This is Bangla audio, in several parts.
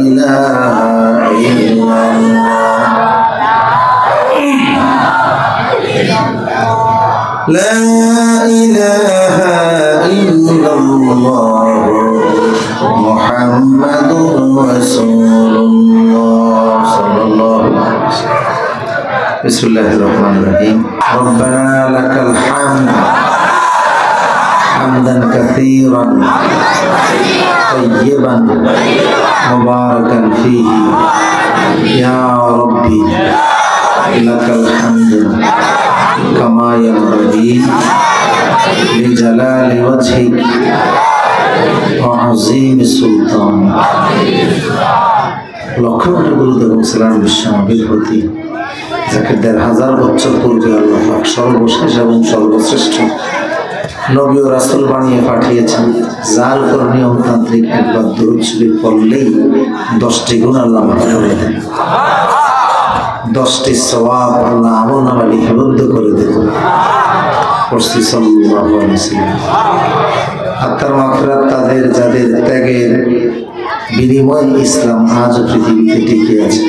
ইলাহা ইল্লাল্লাহ লা ইলাহা ইল্লাল্লাহ মুহাম্মাদুর রাসূলুল্লাহ সাল্লাল্লাহু আলাইহি ওয়াসাল্লাম। বিসমিল্লাহির রহমানির রহিম। রব্বানা লাকাল হামদ হামদান কাসীরান তাইয়িবান মুবারাকান ফীহি ইয়া রাব্বি লাকাল হামদু কামা ইয়ানবাগি লিজালালি ওয়াজহিক ওয়া আযীমি সুলতানিক। লক্ষ কোটি দরুদ এবং সালাম বিশ্বনবীর প্রতি, যাকে ১,৫০০ বছর পূর্বে আল্লাহ পাক সর্বশেষ এবং সর্বশ্রেষ্ঠ নবী ও রাসূল বানিয়ে পাঠিয়েছেন, যার উপর নিয়মতান্ত্রিক একবার দরুদ শরীফ পড়লেই ১০টি গুণ আল্লাহ মাফ করে দেন, ১০টি সওয়াব আল্লাহ আমলনামায় লিপিবদ্ধ করে দেন। পড়ছি সাল্লাল্লাহু আলাইহি ওয়াসাল্লাম। আত্মার মাগফিরাত তাদের যাদের ত্যাগের বিনিময়ে ইসলাম আজও পৃথিবীতে টিকে আছে,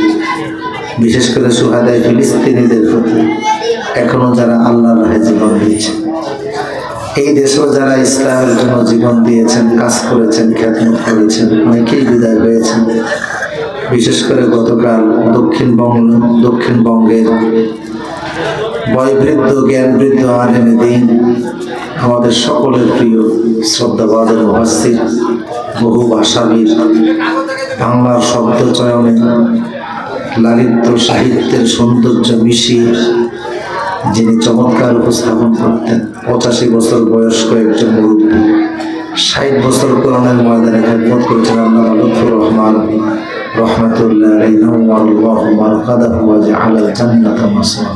বিশেষ করে শুহাদায়ে ফিলিস্তিনিদের প্রতি এখনো যারা আল্লাহর রাহে জীবন দিয়েছে। এই দেশেও যারা ইসলামের জন্য জীবন দিয়েছেন, কাজ করেছেন, খ্যাতমত করেছেন, অনেকেই বিদায় হয়েছেন। বিশেষ করে গতকাল দক্ষিণবঙ্গের বয়োবৃদ্ধ জ্ঞানবৃদ্ধ আলেমে দ্বীন, আমাদের সকলের প্রিয় শ্রদ্ধাবাদের মুফাসসির, বহু ভাষাবিদ, বাংলার শব্দ চয়নে লালিত্য সাহিত্যের সৌন্দর্য মিশিয়ে যিনি চমৎকার উপস্থাপন করতেন, ৮৫ বছর বয়স্ক একজন মুরব্বী, ৬০ বছর কোরআনের ময়দানে খেদমত করেছেন আল্লামা লুৎফুর রহমান রহমাতুল্লাহ আলাইহি ওয়াল্লাহু মারকাদাহু ওয়া জাআলাল জান্নাতা মাসওয়া।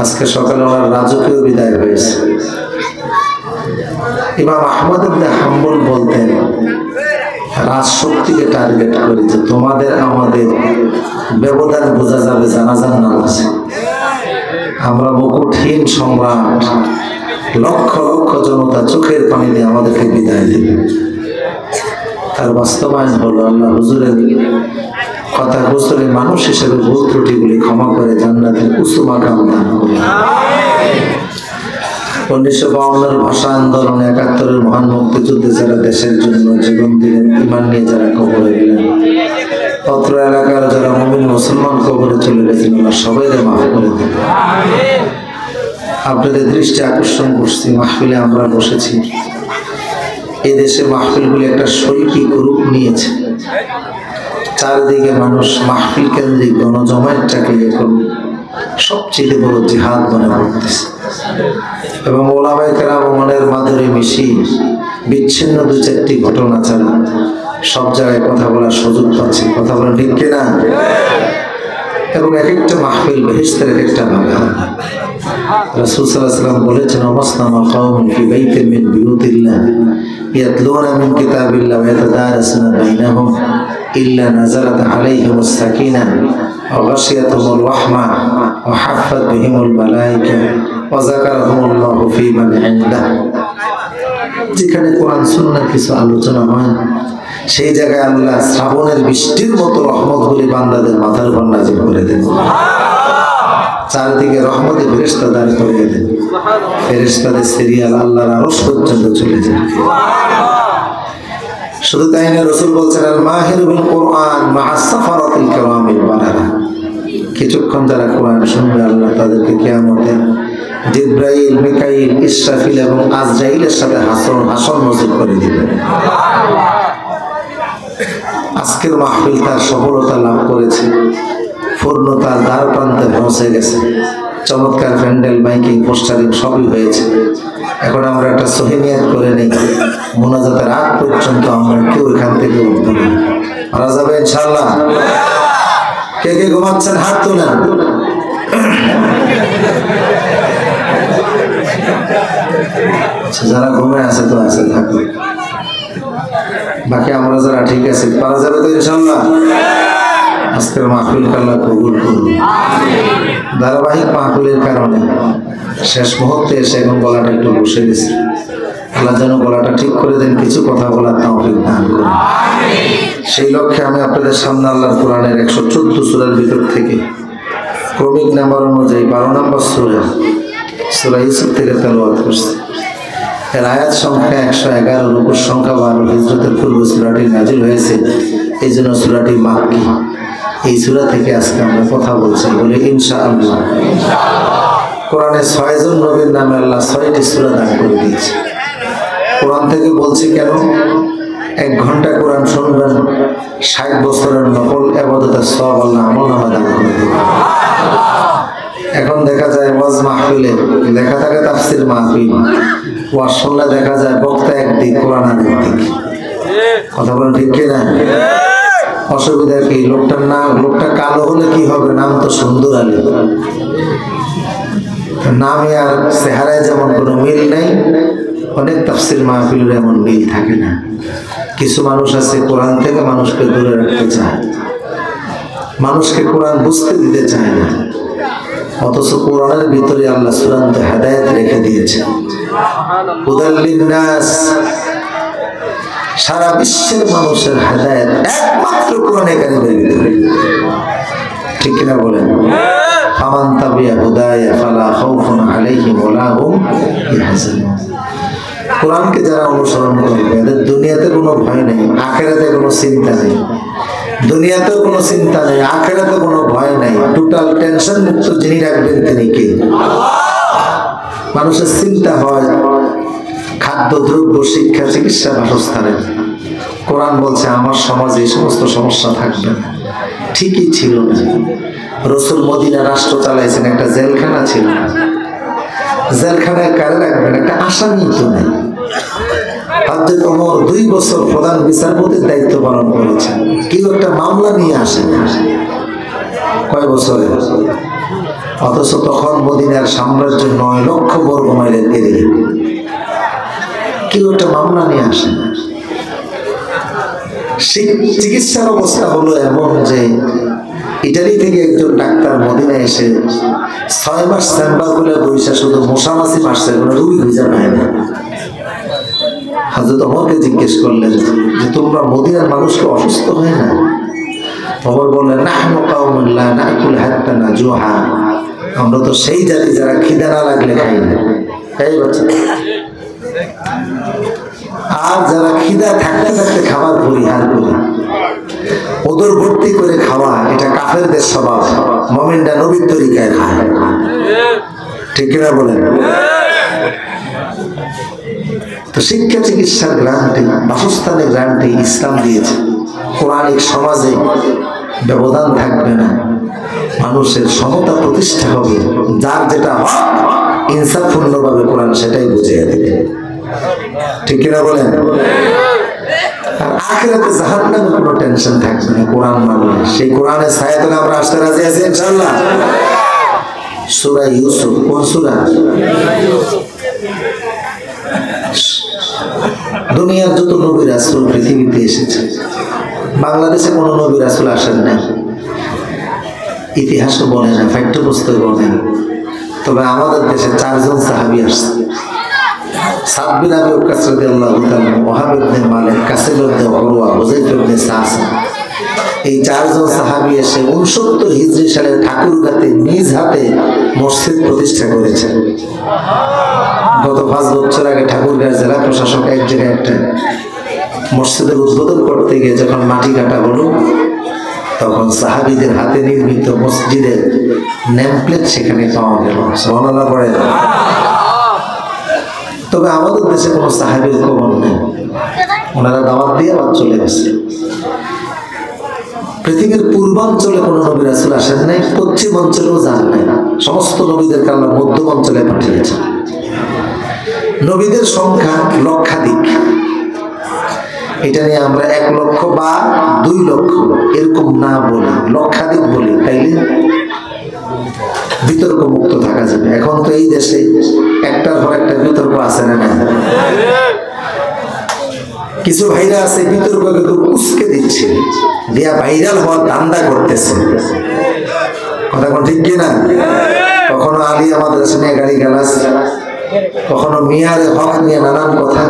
আজকে সকালে ওনার রাজকীয় বিদায় হয়েছে। ইমাম আহমদ ইবনে হাম্বল বলতেন, রাজশক্তিকে টার্গেট করে যে তোমাদের আমাদের ব্যবধান বোঝা যাবে জানাজার নামাজে। আমরা মুকুটহীন সম্রাট, লক্ষ লক্ষ জনতা চোখের পানি দিয়ে আমাদেরকে বিদায় দেবে। তার বাস্তবায়ন হলো আল্লাহ হুজুরের কথা, হুজুরে মানুষ হিসেবে ভুল ত্রুটিগুলি ক্ষমা করে জান্নাতের উঁচু মাকাম দান করলেন। ১৯৫২ ভাষা আন্দোলনে, ৭১ মহান মুক্তিযুদ্ধে যারা দেশের জন্য জীবন দিলেন, ঈমান নিয়ে যারা কবরে গেলেন, পত্র এলাকার যারা মুমিন মুসলমান কবরে চলে গেছেন, সবাইকে মাফ করে দেন। আপনাদের দৃষ্টি আকর্ষণ করছি, মাহফিলে আমরা বসেছি। এই দেশে মাহফিলগুলি একটা শৈল্পিক রূপ নিয়েছে। চারিদিকে মানুষ মাহফিল কেন্দ্রিক গণজমায়েতটাকে এখন সবচেয়ে বড় জিহাদ মনে করতেছে, এবং ওলামায়ে কেরাম মনের মাধুরী মিশিয়ে বিচ্ছিন্ন ২-৪টি ঘটনা ছাড়া সব জায়গায় কথা বলার সুযোগ পাচ্ছে। কথা বলেন ঠিক কিনা? এবং এক একটা মাহফিল বেহেশতের এক একটা বাগান। রাসূল সাল্লাল্লাহু আলাইহি ওয়াসাল্লাম বলেছেন, ওয়াসনামা কওমুন ফি বাইতিন মিন বুয়ুতিল্লাহ ইয়াতলুনা মিন কিতাবিল্লাহ ওয়া ইয়াতাদারাসুনা বাইনাহুম ইল্লা নাযালাত আলাইহিমুস সাকিনাহ ওয়া গাশিয়াতুহুমুর রাহমাহ ওয়া হাফফাত বিহিমুল মালায়েকা ওয়া যাকারাহুমুল্লাহু ফি মান ইনদাহ। যেখানে কোরআন সুন্নাহর কিছু আলোচনা হয়, সেই জায়গায় আল্লাহ শ্রাবণের বৃষ্টির মতো রহমতগুলি বান্দাদের মাথার উপর নাযিল করে দেন। চারিদিকে রহমতে ফেরেশতা দাঁড় করিয়ে দেন। ফেরেশতাদের সিরিয়াল আল্লাহর আরশ পর্যন্ত চলে যায়। শুধু তাই না, রাসূল বলছেন, আল মাহিরু বিল কোরআন মা'আস সাফারাতিল কিরামিল বারারা। কিছুক্ষণ যারা কোরআন শুনবে, আল্লাহ তাদেরকে কিয়ামতে জিবরাইল, মিকাইল, ইসরাফিল এবং আজরাইলের সাথে হাসর নজির করে দিবেন। আজকের মাহফিল তার সফলতা লাভ করেছে, পূর্ণতার দ্বার প্রান্তে পৌঁছে গেছে। চমৎকার প্যান্ডেল, মাইকিং, পোস্টারিং সবই হয়েছে। এখন আমরা একটা সহিনিয়ত করে নিই, মুনাজাতের আগ পর্যন্ত আমরা কেউ এখান থেকে উঠবো না। মারা যাবে ইনশাআল্লাহ। কে কে ঘুমাচ্ছেন হাত তোলেন। যারা ঘুমে আছে তো আছে, থাকবে। বাকি আমরা যারা ঠিক আছে, পারা যাবে তো ইনশাআল্লাহ। আজকের মাহফিল আল্লাহ কবুল করুন। ধারাবাহিক মাহফিলের কারণে শেষ মুহূর্তে এসে এখন গলাটা একটু বসে গেছে। আল্লাহ যেন গলাটা ঠিক করে দেন, কিছু কথা বলার তৌফিক দান করুন। সেই লক্ষ্যে আমি আপনাদের সামনে আল্লাহর কোরআনের 114 সূরার ভিতর থেকে ক্রমিক নাম্বার অনুযায়ী 12 নম্বর সূরা ইউসুফ থেকে তেলাওয়াত করছি। এর আয়াত সংখ্যা 111, রুকুর সংখ্যা 12। হিজরতের পূর্বে সূরাটি নাজিল হয়েছে, এই জন্য সূরাটি মাক্কি। এই সূরা থেকে আজকে আমরা কথা বলছি, বলে ইনশাআল্লাহ। কোরআনে 6 জন নবীর নামে আল্লাহ 6টি সূরা দান করে দিয়েছে। কোরআন থেকে বলছি কেন? 1 ঘন্টা কোরআন শুনবেন, 60 বছরের নফল ইবাদতের সওয়াব আল্লাহ আমলনামা দান করে দেবেন। এখন দেখা যায় ওয়াজ মাহফিলে লেখা থাকে তাফসীর মাহফিল, ওয়াজ শুনলে দেখা যায় বক্তা একদিক, কোরআন আরেকদিক। কথা বলেন ঠিক কি না? অসুবিধা কি? লোকটার নাম, লোকটা কালো হলে কি হবে? নাম তো সুন্দর আলী, নামে আর চেহারায় যেমন কোনো মিল নেই, অনেক তাফসীর মাহফিলের এমন মিল থাকে না। কিছু মানুষ আছে কোরআন থেকে মানুষকে দূরে রাখতে চায়, মানুষকে কোরআন বুঝতে দিতে চায় না, অথচ কোরআনের ভিতরে আল্লাহ চূড়ান্ত হেদায়েত রেখে দিয়েছে। হুদাল লিন্নাস, সারা বিশ্বের মানুষের হেদায়েত একমাত্র কোরআনে কারিমের ভিতরে। ঠিক কিনা বলেন? ফামান তাবিয়া হুদায়া ফালা খাউফুন আলাইহিম ওয়ালা হুম ইয়াহজানুন। কোরআনকে যারা অনুসরণ করবে এদের দুনিয়াতে কোনো ভয় নেই, আখিরাতে কোনো চিন্তা নেই। দুনিয়াতেও কোনো চিন্তা নেই, আখিরাতে কোনো ভয় নেই। টোটাল টেনশন মুক্ত যিনি রাখবেন তিনি কে? মানুষের চিন্তা হয় খাদ্য, দ্রব্য, শিক্ষা, চিকিৎসা, বাসস্থানে। কোরআন বলছে আমার সমাজে এই সমস্ত সমস্যা থাকবে না। ঠিকই ছিল না। রাসূল মদিনা রাষ্ট্র চালাইছেন, একটা জেলখানা ছিল। জেলখানায় কারে রাখবেন? একটা আসামি তো নেই। হযরত ওমর 2 বছর প্রধান বিচারপতির দায়িত্ব পালন করেছেন, কেউ একটা মামলা নিয়ে আসে না। কয় বছরে? অথচ তখন মদিনার সাম্রাজ্য 9 লক্ষ বর্গ মাইলের এরিয়া, কেউ একটা মামলা নিয়ে আসে না। চিকিৎসার অবস্থা হলো এমন যে ইটালি থেকে একজন ডাক্তার মদিনায় এসে 6 মাস চেম্বার খুলে বসে শুধু মশামাছি মারছে, কোনো রুগী খুঁজে পায় না। হযরত ওমরকে জিজ্ঞেস করলেন যে তোমরা মদিনার মানুষকে অসুস্থ হয় না? ওমর বললেন নাহনু কাওমুন লা নাকুল হাত্তা নাজুহা, আমরা তো সেই জাতি যারা খিদা না লাগলে খাই না। এই বাচ্চা, আর যারা খিদা থাকতে থাকতে খাবার পরিহার করে ওদের ভর্তি করে খাওয়া, এটা কাফেরদের স্বভাব। মুমিনরা নবীর তরিকায় খায়। ঠিক কিনা বলেন? তো শিক্ষা, চিকিৎসার গ্রান্টি, বাসস্থানের গ্রান্টি ইসলাম দিয়েছে। কোরআনিক সমাজে ব্যবধান থাকবে না, মানুষের সমতা প্রতিষ্ঠা হবে। যার যেটা হক ইনসাফপূর্ণভাবে কোরআন সেটাই বুঝিয়ে দেবে। ঠিক কিনা বলেন? আর আখিরাতে জাহান্নামের কোনো টেনশন থাকবে না কোরআন মানলে। সেই কোরআনের ছায়াতলে আমরা আসতে রাজি আছি ইনশাআল্লাহ। সূরা ইউসুফ, কোন সূরা? দুনিয়ার যত নবী রাসূল পৃথিবীতে এসেছে, বাংলাদেশে কোনো নবী রাসূল আসেন নাই। ইতিহাসও বলে না, পাঠ্যপুস্তক বলে না। তবে আমাদের দেশে 4 জন সাহাবী আসছে। সাদ বিন আবি ওয়াক্কাস রাদিয়াল্লাহু তাআলা, ওয়াহাব ইবনে মালিক, কাসিম ইবনে উরওয়া, হুযায়ফা ইবনে সাসা, এই 4 জন সাহাবী এসে 69 হিজরি সালে ঠাকুরগাঁতে নিজ হাতে মসজিদ প্রতিষ্ঠা করেছেন। গত 5 বছর আগে ঠাকুরগাঁও জেলা প্রশাসক এক জায়গায় একটা মসজিদের উদ্বোধন করতে গিয়ে যখন মাটি কাটা হলো, তখন সাহাবীদের হাতে নির্মিত মসজিদের নেমপ্লেট সেখানে পাওয়া গেল। সুবহানাল্লাহ পড়ে। তবে আমাদের দেশে কোনো সাহাবীর কবর নেই, ওনারা দাওয়াত দিয়ে আবার চলে গেছে। পৃথিবীর পূর্বাঞ্চলে কোনো নবী রাসূল আসেন নাই, পশ্চিম অঞ্চলেও যান নাই। সমস্ত নবীদেরকে আল্লাহ মধ্য অঞ্চলে পাঠিয়েছেন। নবীদের সংখ্যা লক্ষাধিক। এটা নিয়ে আমরা 1 লক্ষ বা 2 লক্ষ এরকম না বলি, লক্ষাধিক বলি, তাইলে বিতর্ক মুক্ত থাকা যাবে। এখন তো এই দেশে একটার পর একটা বিতর্ক আছে না? কিছু ভাইরা আছে বিতর্ককে খুব উস্কে দিচ্ছে, দিয়া ভাইরাল হওয়ার ধান্দা করতেছে। কথা কোন ঠিক কিনা? কখনো আলিয়া মাদ্রাসা নিয়ে গালি গালাস, কখনো মিয়ারে হক নিয়ে নানান কথা,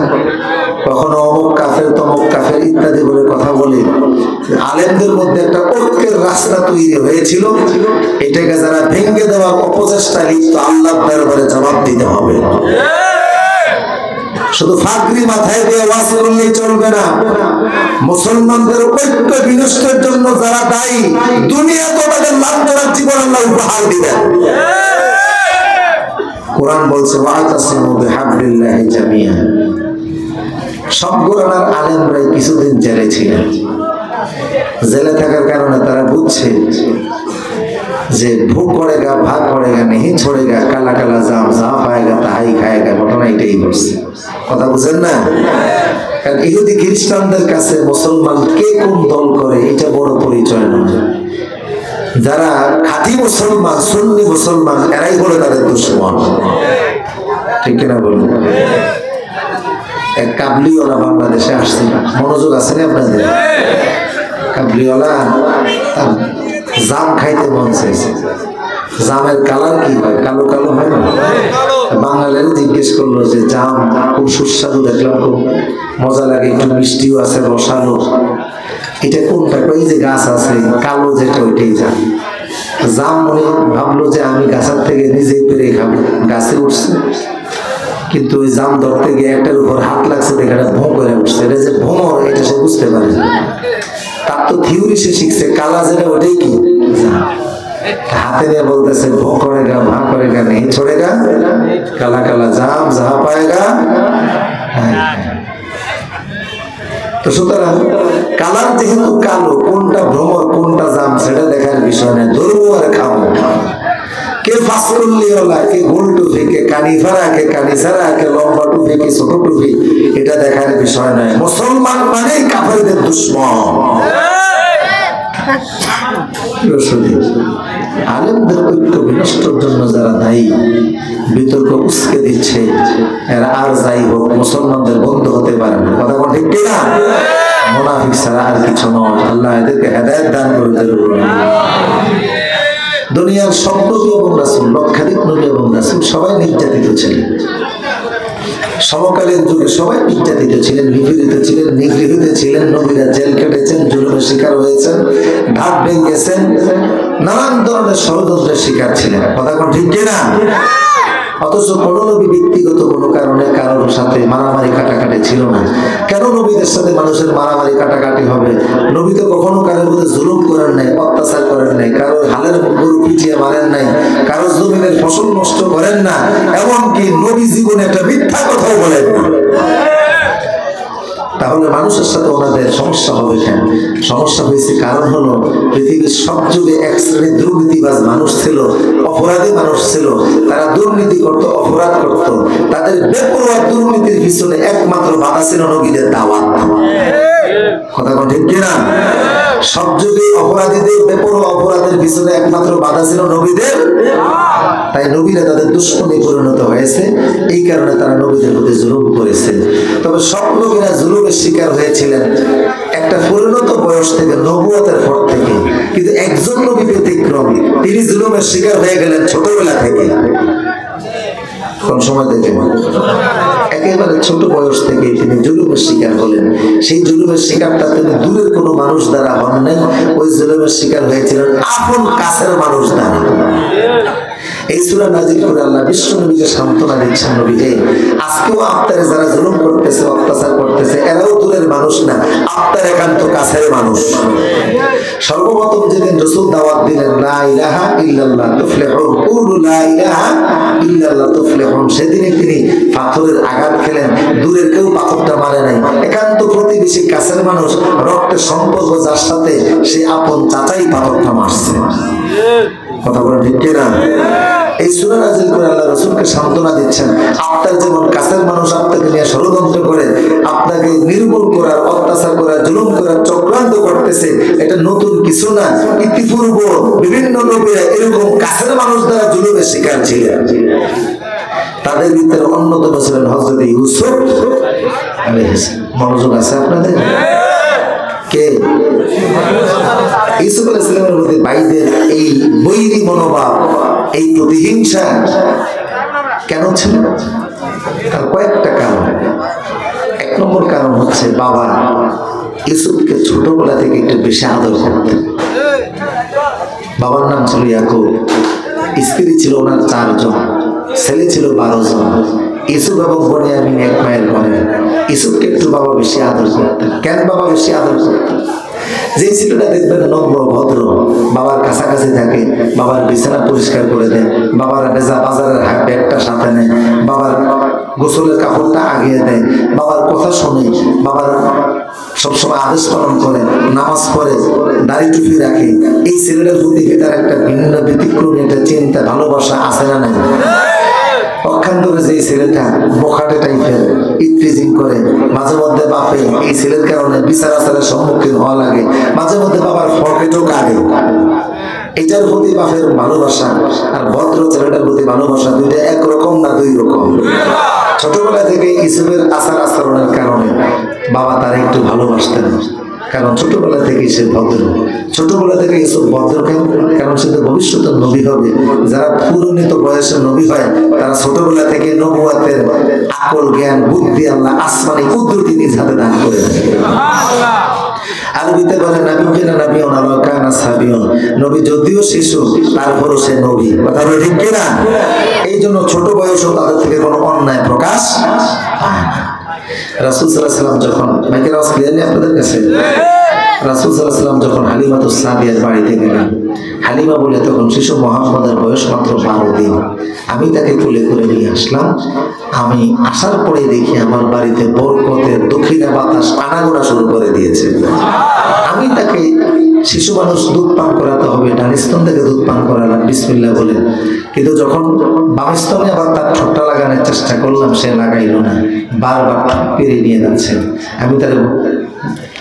কখনো অমুক কাফের তমুক কাফের ইত্যাদি বলে কথা বলে আলেমদের মধ্যে একটা ঐক্যের রাস্তা তৈরি হয়েছিল। এটাকে যারা ভেঙে দেওয়ার অপচেষ্টা লিপ্ত, আল্লাহর দরবারে জবাব দিতে হবে। শুধু ফাগরি মাথায় দিয়ে ওয়াজ করলেই চলবে না। মুসলমানদের ঐক্য বিনষ্টের জন্য যারা দায়ী, দুনিয়া তো তাদের লাঞ্ছনার জীবন আল্লাহ উপহার দিবেন। কোরআন বলছে ওয়াতাসিমু বিহাবলিল্লাহি জামিআন। সব গোরানার আলেমরাই কিছুদিন জেলে ছিলেন। জেলে থাকার কারণে তারা বুঝছে যে ভুক পড়েগা, ভাগ পড়েগা, नहीं छोड़ेगा, काला काला जाम जहाँ पाएगा তাহাই খাएगा। ঘটনা এটাই ঘটছে। কথা বুঝেন না? কারণ ইহুদি খ্রিস্টানদের কাছে মুসলমান কে কোন দল করে এটা বড় পরিচয় নয়। যারা খাঁটি মুসলমান, সুন্নি মুসলমান, এরাই বলে তাদের দুশমন। ঠিক কিনা বলুন? এক কাবলিওয়ালা বাংলাদেশে আসছে, মনোযোগ আছে না আপনাদের? কাবলিওয়ালা তার জাম খাইতে মন চাইছে। জামের কালার কি হয়? কালো কালো হয় না? বাঙালিরা জিজ্ঞেস করলো যে জাম খুব সুস্বাদু, দেখলাম খুব মজা লাগে, একটু মিষ্টিও আছে, রসালো, এটা কোনটা? ওই যে গাছ আছে কালো যেটা, ওইটাই জাম। জাম মনে ভাবলো যে আমি গাছের থেকে নিজেই পেরে খাবো, গাছে উঠছে, কিন্তু ওই জাম ধরতে গিয়ে একটার উপর হাত লাগছে, দেখাটা ভোঁ করে উঠছে। এটা যে ভোমর, এটা সে বুঝতে পারে না। তার তো থিওরি সে শিখছে, কালা যেটা ওটাই কি হাতে নিয়ে বলতেছে ভোঁ করেগা, ভাঁ করেগা, नहीं छोड़ेगा, काला काला जाम जहाँ पाएगा। তো সুতরাং কালার যেহেতু কালো, কোনটা ভ্রমর কোনটা জাম সেটা দেখার বিষয় না, ধরবো আর খাবো। কে ফাসকুল্লিওয়ালা, কে গোল টুপি, কে কানিফারা, কে কানিসারা, কে লম্বা টুপি, কে ছোট টুপি, এটা দেখার বিষয় নয়। মুসলমান মানে কাফেরদের দুশমন। আলেমদের ঐক্য বিনষ্টের জন্য যারা দায়ী, বিতর্ক উস্কে দিচ্ছে, এরা আর যাই হোক মুসলমানদের বন্ধু হতে পারে না। কথা বল ঠিক কিনা? মুনাফিক ছাড়া আর কিছু নয়। আল্লাহ এদেরকে হেদায়েত দান করে দেন। দুনিয়ার সব নবী এবং রাসূল, লক্ষাধিক নবী এবং রাসূল সবাই নির্যাতিত ছিলেন। সমকালীন যুগে সবাই নির্যাতিত ছিলেন, নিপীড়িত ছিলেন, নিগৃহীত ছিলেন। নবীরা জেল কেটেছেন, জুলুমের শিকার হয়েছেন, দাঁত ভেঙেছেন, নানান ধরনের ষড়যন্ত্রের শিকার ছিলেন। কথা কোন ঠিক কিনা? অথচ কোন নবী ব্যক্তিগত কোনো কারণে কারোর সাথে মারামারি কাটাকাটি ছিল না। কেন নবীদের সাথে মানুষের মারামারি কাটাকাটি হবে? নবী তো কখনো কারোর মধ্যে জুলুম করেন নাই, অত্যাচার করেন নাই, কারোর হালের গরু পিটিয়ে মারেন নাই, কারোর জমিনের ফসল নষ্ট করেন না, এমনকি নবী জীবনে একটা মিথ্যা কথাও বলেন না। তাহলে মানুষের সাথে ওনাদের সমস্যা হবে কেন? সমস্যা হয়েছে কারণ হলো পৃথিবীর সব যুগে এক শ্রেণীর দুর্নীতিবাজ মানুষ ছিল, অপরাধী মানুষ ছিল। তারা দুর্নীতি করত, অপরাধ করত। তাদের বেপরোয়া দুর্নীতির পিছনে একমাত্র বাধা ছিল নবীদের দাওয়াত। কথা কোন ঠিক কিনা? সব যুগে অপরাধীদের, বেপরোয়া অপরাধের পিছনে একমাত্র বাধা ছিল নবীদের। তাই নবীরা তাদের দুশ্মনে পরিণত হয়েছে। এই কারণে তারা নবীদের প্রতি জুলুম করেছে। তবে সব নবীরা জুলুমের শিকার হয়েছিলেন একটা পরিণত বয়স থেকে, নবুয়তের পর থেকে। কিন্তু একজন নবী ব্যতিক্রম, তিনি জুলুমের শিকার হয়ে গেলেন ছোটবেলা থেকে। কোন সময় থেকে? একেবারে ছোট বয়স থেকে তিনি জুলুমের শিকার হলেন। সেই জুলুমের শিকারটা তিনি দূরের কোনো মানুষ দ্বারা হন নাই, ওই জুলুমের শিকার হয়েছিলেন আপন কাছের মানুষ দ্বারা। এই সূরা নাযিল করে আল্লাহ বিশ্ব নবীকে সান্ত্বনা দিচ্ছেন, নবী আজকেও আপনারে যারা জুলুম করতেছে, অত্যাচার করতেছে, এরাও দূরের মানুষ না, আপনার একান্ত কাছের মানুষ। সর্বপ্রথম যেদিন রাসূল দাওয়াত দিলেন লা ইলাহা ইল্লাল্লাহ তুফলিহুন, কুলু লা ইলাহা ইল্লাল্লাহ তুফলিহুন, সেদিনই তিনি পাথরের আঘাত খেলেন। দূরের কেউ পাথরটা মারে নাই, একান্ত প্রতিবেশী কাছের মানুষ, রক্তের সম্পর্ক যার সাথে, সেই আপন চাচাই পাথরটা মারছে। কথা বলেন ঠিক কিনা? এই সূরা নাযিল করে আল্লাহ রাসূলকে সান্ত্বনা দিচ্ছেন, আপনার যেমন কাছের মানুষ আপনাকে নিয়ে ষড়যন্ত্র করে, আপনাকে নির্মূল করার, অত্যাচার করার, জুলুম করার চক্রান্ত করতেছে, এটা নতুন কিছু না। ইতিপূর্ব বিভিন্ন নবীরা এরকম কাছের মানুষ দ্বারা জুলুমের শিকার ছিলেন। তাদের ভিতরে অন্যতম ছিলেন হযরত ইউসুফ আলাইহিস সালাম। মনোযোগ আছে আপনাদের? কে? ইউসুফ আলাইহিস সালামের প্রতি ভাইদের এই বৈরী মনোভাব, এই প্রতিহিংসা কেন ছিল? তার কয়েকটা কারণ। এক নম্বর কারণ হচ্ছে বাবা ইউসুফকে ছোটবেলা থেকে একটু বেশি আদর করতেন। বাবার নাম ছিল ইয়াকুব, স্ত্রী ছিল ওনার 4 জন, ছেলে ছিল 12 জন। ইউসুফ এবং বনিয়ামিন এক মায়ের ঘরে। ইউসুফকে একটু বাবা বেশি আদর করতেন। কেন বাবা বেশি আদর করতেন? যে ছেলেটা দেখবেন নম্র ভদ্র, বাবার কাছাকাছি থাকে, বাবার বিছানা পরিষ্কার করে দেয়, বাবার বাজারের ব্যাগটা সাথে নেয়, বাবার গোসলের কাপড়টা আগিয়ে দেয়, বাবার কথা শুনে, বাবার সবসময় আদেশ পালন করে, নামাজ পড়ে, দাড়ি টুপি রাখে, এই ছেলেটার প্রতি তার একটা ভিন্ন ব্যতিক্রমী একটা চিন্তা ভালোবাসা আছে না নাই? পক্ষান্তরে যে ছেলেটা বখাটে টাইপের ইত্রিজিং করে, মাঝে মধ্যে বাপে এই ছেলের কারণে বিচার আচারের সম্মুখীন হওয়া লাগে, মাঝে মধ্যে বাবার পকেটও কাটে। এটার প্রতি বাপের ভালোবাসা আর ভদ্র ছেলেটার প্রতি ভালোবাসা দুইটা একরকম না দুই রকম। ছোটবেলা থেকে ইউসুফের আচার আচরণের কারণে বাবা তার একটু ভালোবাসতেন, কারণ ছোটবেলা থেকে সে ভদ্র। ছোটবেলা থেকে ইউসুফ ভদ্র কেন? কারণ সে তো ভবিষ্যতের নবী হবে। যারা পূর্ণিত বয়সে নবী হয় তারা ছোটবেলা থেকে নবুয়তের আকল জ্ঞান বুদ্ধি আল্লাহ আসমানি কুদরতি নিজ হাতে দান করে দেন। আরবিতে বলে নবী কিনা নবী ওনারা কানা সাবিয়ন, নবী যদিও শিশু তারপরও সে নবী। কথা বলে ঠিক কিনা? এই জন্য ছোট বয়সেও তাদের থেকে কোনো অন্যায় প্রকাশ হয় না। রাসূল সাল্লাল্লাহু আলাইহি ওয়াসাল্লাম যখন মাইকের আওয়াজ ক্লিয়ারলি আপনাদের কাছে, রাসূল সাল্লাল্লাহু আলাইহি ওয়াসাল্লাম যখন হালিমাতুস সাদিয়ার বাড়িতে গেলেন, হালিমা বলে তখন শিশু মুহাম্মদের বয়স মাত্র 12 দিন। আমি তাকে কোলে করে নিয়ে আসলাম। আমি আসার পরে দেখি আমার বাড়িতে বরকতের দক্ষিণা বাতাস আনাগোনা শুরু করে দিয়েছে। আমি তাকে, শিশু মানুষ দুধ পান করাতে হবে, ডান স্তন থেকে দুধ পান করালাম বিসমিল্লাহ বলে, কিন্তু যখন বাম স্তনে আবার তার ঠোঁটটা লাগানোর চেষ্টা করলাম সে লাগাইল না, বারবার পেরিয়ে নিয়ে যাচ্ছে। আমি তার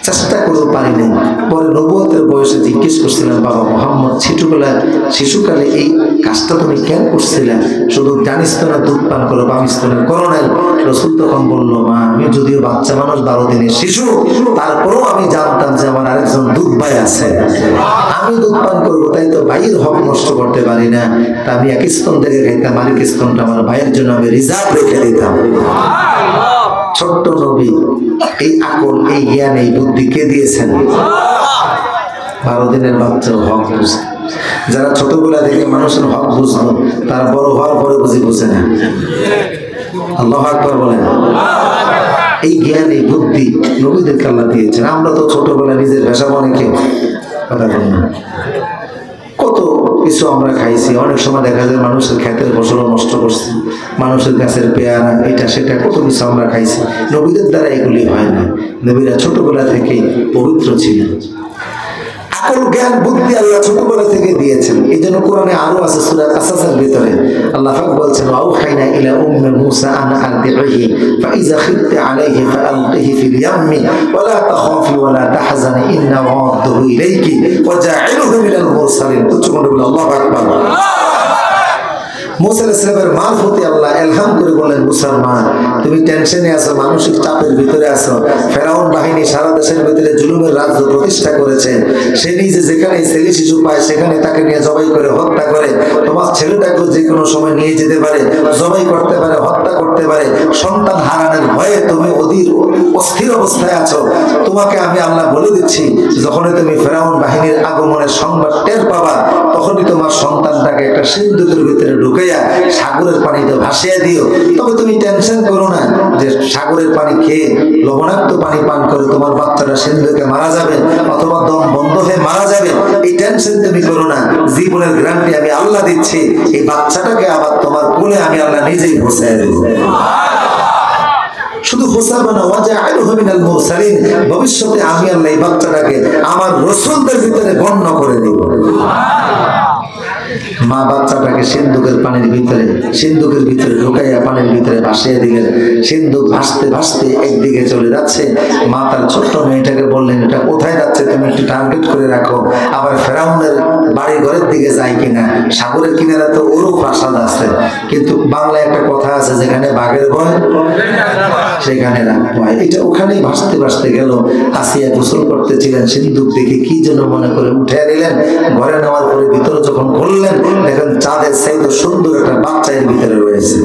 চেষ্টা করেও পারি নাই। পরে নবুয়তের বয়সে জিজ্ঞেস করছিলাম, বাবা মোহাম্মদ শিশুকালে এই কাজটা তুমি কেন করছিলে? শুধু ডান স্তনে দুধ পান করো, বাম স্তনে করো নাই? রাসূল তখন বলল, মা আমি যদিও বাচ্চা মানুষ, 12 দিনের শিশু, তারপরেও আমি জানতাম যে আমার আরেকজন দুধ ভাই আছে, আমি দুধ পান করবো, তাই তো ভাইয়ের হক নষ্ট করতে পারি না। তা আমি এক স্তন থেকে খাইতাম, আরেক স্তনটা আমার ভাইয়ের জন্য আমি রিজার্ভ রেখে দিতাম। ছোট্ট নবী এই আকল, এই জ্ঞান, এই বুদ্ধি কে দিয়েছেন? 12 দিনের বাচ্চার হক বুঝে। যারা ছোটবেলা থেকে মানুষের হক বুঝলো তারা বড় হওয়ার পরে বুঝে না। আল্লাহু আকবার বলেন। এই জ্ঞান, এই বুদ্ধি নবীদেরকে আল্লাহ দিয়েছেন। আমরা তো ছোটবেলা নিজের ভাষা অনেকে কথা বলি না, কত কিছু আমরা খাইছি। অনেক সময় দেখা যায় মানুষের ক্ষেতের ফসল নষ্ট করছি, মানুষের গাছের পেয়ারা, এটা সেটা কত কিছু আমরা খাইছি। নবীদের দ্বারা এগুলি হয় না। নবীরা ছোটবেলা থেকে পবিত্র ছিলেন। আকল জ্ঞান বুদ্ধি আল্লাহ ছোটবেলা থেকে দিয়েছেন। এই জন্য কোরআনে আরো আছে, সূরা কাসাসের ভিতরে আল্লাহ পাক বলছেন, আউহাইনা ইলা উম্মি মূসা আন আরদিহি ফাইযা খিফতি আলাইহি ফাআলকিহি ফিল ইয়াম্মি ওয়া লা তাখাফি ওয়া লা তাহজানি ইন্না রাদ্দুহু ইলাইকি ওয়া জাইলুহু মিনাল মুরসালিন। উচ্চকণ্ঠে বলে আল্লাহু আকবার। মূসা আলাইহিস সালামের মারফতে আল্লাহ ইলহাম করে বলেন, মুসলমান তুমি টেনশনে আছো, মানসিক চাপের ভিতরে আছো। ফেরাউন বাহিনী সারা দেশের ভিতরে জুলুমের রাজ্য প্রতিষ্ঠা করেছে। সে নিজে যেখানে ছেলে শিশু পায় সেখানে তাকে নিয়ে জবাই করে হত্যা করে। তোমার ছেলেটাকে যে কোনো সময় নিয়ে যেতে পারে, জবাই করতে পারে, হত্যা করতে পারে। সন্তান হারানোর ভয়ে তুমি অস্থির অবস্থায় আছো। তোমাকে আমি আল্লাহ বলে দিচ্ছি, যখনই তুমি ফেরাউন বাহিনীর আগমনের সংবাদ টের পাবা, তখনই তোমার সন্তানটাকে একটা সিন্ধুকের ভিতরে ঢুকে সাগরের পানিতে ভাসিয়ে দিও। তবে তুমি টেনশন করো না যে সাগরের পানি খেয়ে লবণাক্ত পানি পান করে তোমার বাচ্চাটা সিন্ধুকে মারা যাবে অথবা দম বন্ধ হয়ে মারা যাবে। এই টেনশন তুমি করো না। জীবনের গ্যারান্টি আমি আল্লাহ দিচ্ছি, এই বাচ্চাটাকে আবার তোমার কোলে আমি আল্লাহ নিজেই বসায় দেব। শুধু হোসাবা না, ওয়াজাইলুহু মিনাল মুরসালিন, ভবিষ্যতে আমি আল্লাহ এই বাচ্চাটাকে আমার রাসূলদের ভিতরে গণ্য করে দেব। মা বাচ্চাটাকে সিন্ধুকের ভিতরে ঢুকাইয়া পানির ভিতরে ভাসিয়ে দিলেন। সিন্ধুক ভাসতে ভাসতে একদিকে চলে যাচ্ছে। মা তার ছোট্ট মেয়েটাকে বললেন, এটা কোথায় যাচ্ছে, তুমি একটু টার্গেট করে রাখো। আবার ফেরাউনের বাড়ি ঘরের দিকে যায় কিনা। সাগরের কিনারে তো ওরও প্রাসাদ আছে, কিন্তু বাংলায় একটা কথা আছে, যেখানে বাঘের ভয় সেখানে রাগ ভয়। এটা ওখানেই ভাসতে ভাসতে গেল। আসিয়া গোসল করতেছিলেন, সিন্ধুক দেখে কি যেন মনে করে উঠে নিলেন। ঘরে নেওয়ার পরে ভিতরে যখন খুললেন, দেখেন চাঁদের চাইতে সুন্দর একটা বাচ্চা এর ভিতরে রয়েছে।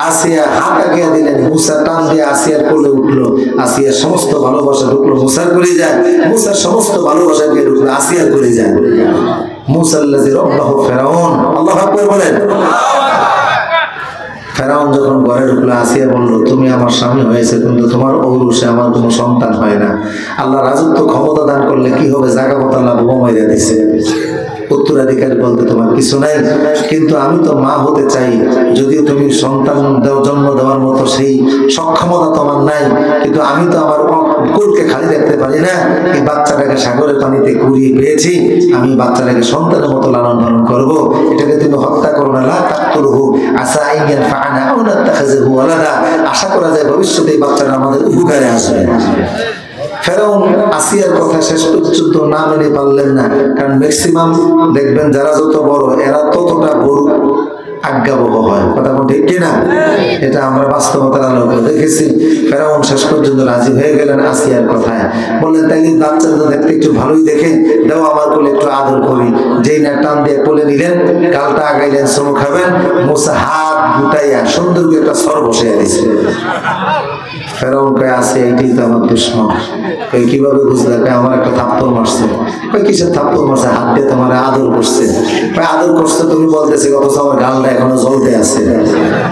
আসিয়া হাত আগিয়ে দিলেন, মুসা টান দিয়ে আসিয়ার কোলে উঠলো, আসিয়ার সমস্ত ভালোবাসা ঢুকলো মুসার করে যায়, মুসার সমস্ত ভালোবাসা গিয়ে ঢুকলো আসিয়ার করে যায়। মুসা আল্লাযী রাব্বাহু ফিরআউন, আল্লাহু আকবার বলেন। ফেরাউন যখন ঘরে ঢুকলো, আসিয়া বলল, তুমি আমার স্বামী হয়েছে কিন্তু তোমার ঔরসে আমার কোনো সন্তান হয় না। আল্লাহ রাজত্ব ক্ষমতা দান করলে কি হবে, জায়গা মতো আল্লাহ বোমা মাইরা দিছে, উত্তরাধিকারী বলতে তোমার কিছু নাই, কিন্তু আমি তো মা হতে চাই, যদিও তুমি সন্তান জন্ম দেওয়ার মতো সেই সক্ষমতা তোমার নাই, কিন্তু আমি তো আমার কুলকে খালি রাখতে পারি না, এই বাচ্চাটাকে সাগরের পানিতে কুড়িয়ে পেয়েছি, আমি বাচ্চাটাকে সন্তানের মতো লালন পালন করবো, এটাকে তুমি হত্যা করো না, লা তাকতুলহু আসা আন ইয়ানফা'না আও নাত্তাখিযহু ওয়ালাদা, আশা করা যায় ভবিষ্যতে এই বাচ্চাটা আমাদের উপকারে আসবে। ফেরাউন আসিয়ার কথা শেষ পর্যন্ত না মেনে পারলেন না, কারণ ম্যাক্সিমাম দেখবেন যারা যত বড় এরা ততটা বড় আজ্ঞাবহ হয়, কথা কোন ঠিক কিনা? এটা আমরা বাস্তবতার আলোকে দেখেছি। ফেরাউন শেষ পর্যন্ত রাজি হয়ে গেলেন আসিয়ার কথায়, বললেন তাইলে বাচ্চাটা দেখতে একটু ভালোই দেখে দাও, আমার কোলে একটু আদর করি। যেই না টান দিয়ে কোলে নিলেন, গালটা আগাইলেন, চুমু খাবেন, মুসা হাত গুটাইয়া সুন্দর একটা সর বসিয়ে দিছে। ফেরাউন কয়ে আসে, এইটাই তো আমার দুশ্মন। কই কিভাবে বুঝলে? কই আমার একটা থাপ্পড় মারছে। কই কিসের থাপ্পড় মারছে? হাত দিয়ে তোমার আদর করছে। কই আদর করছে তুমি বলতেছি, অথচ আমার গালটা এখনো জ্বলতে আছে।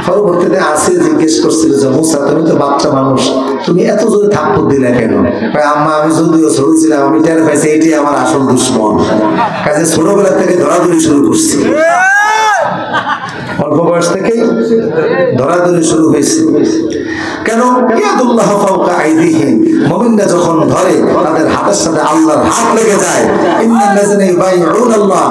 পরবর্তীতে আসে জিজ্ঞেস করছিল যে মুসা, তুমি তো বাচ্চা মানুষ, তুমি এত জোরে থাপ্পড় দিলে কেন? কই আম্মা, আমি যদিও ছোট ছিলাম, আমি টের পাইছি এটাই আমার আসল দুশ্মন, কাজে ছোটবেলা থেকে ধরাধরি শুরু করছি, অল্প বয়স থেকেই ধরাধরি শুরু হয়েছে। কেন? ইয়াদুল্লাহ ফাওকা আইদিহিম, মুমিনরা যখন ধরে তাদের হাতের সাথে আল্লাহর হাত লেগে যায়। ইন্নাল্লাযিনা ইউবাইউনাল্লাহ,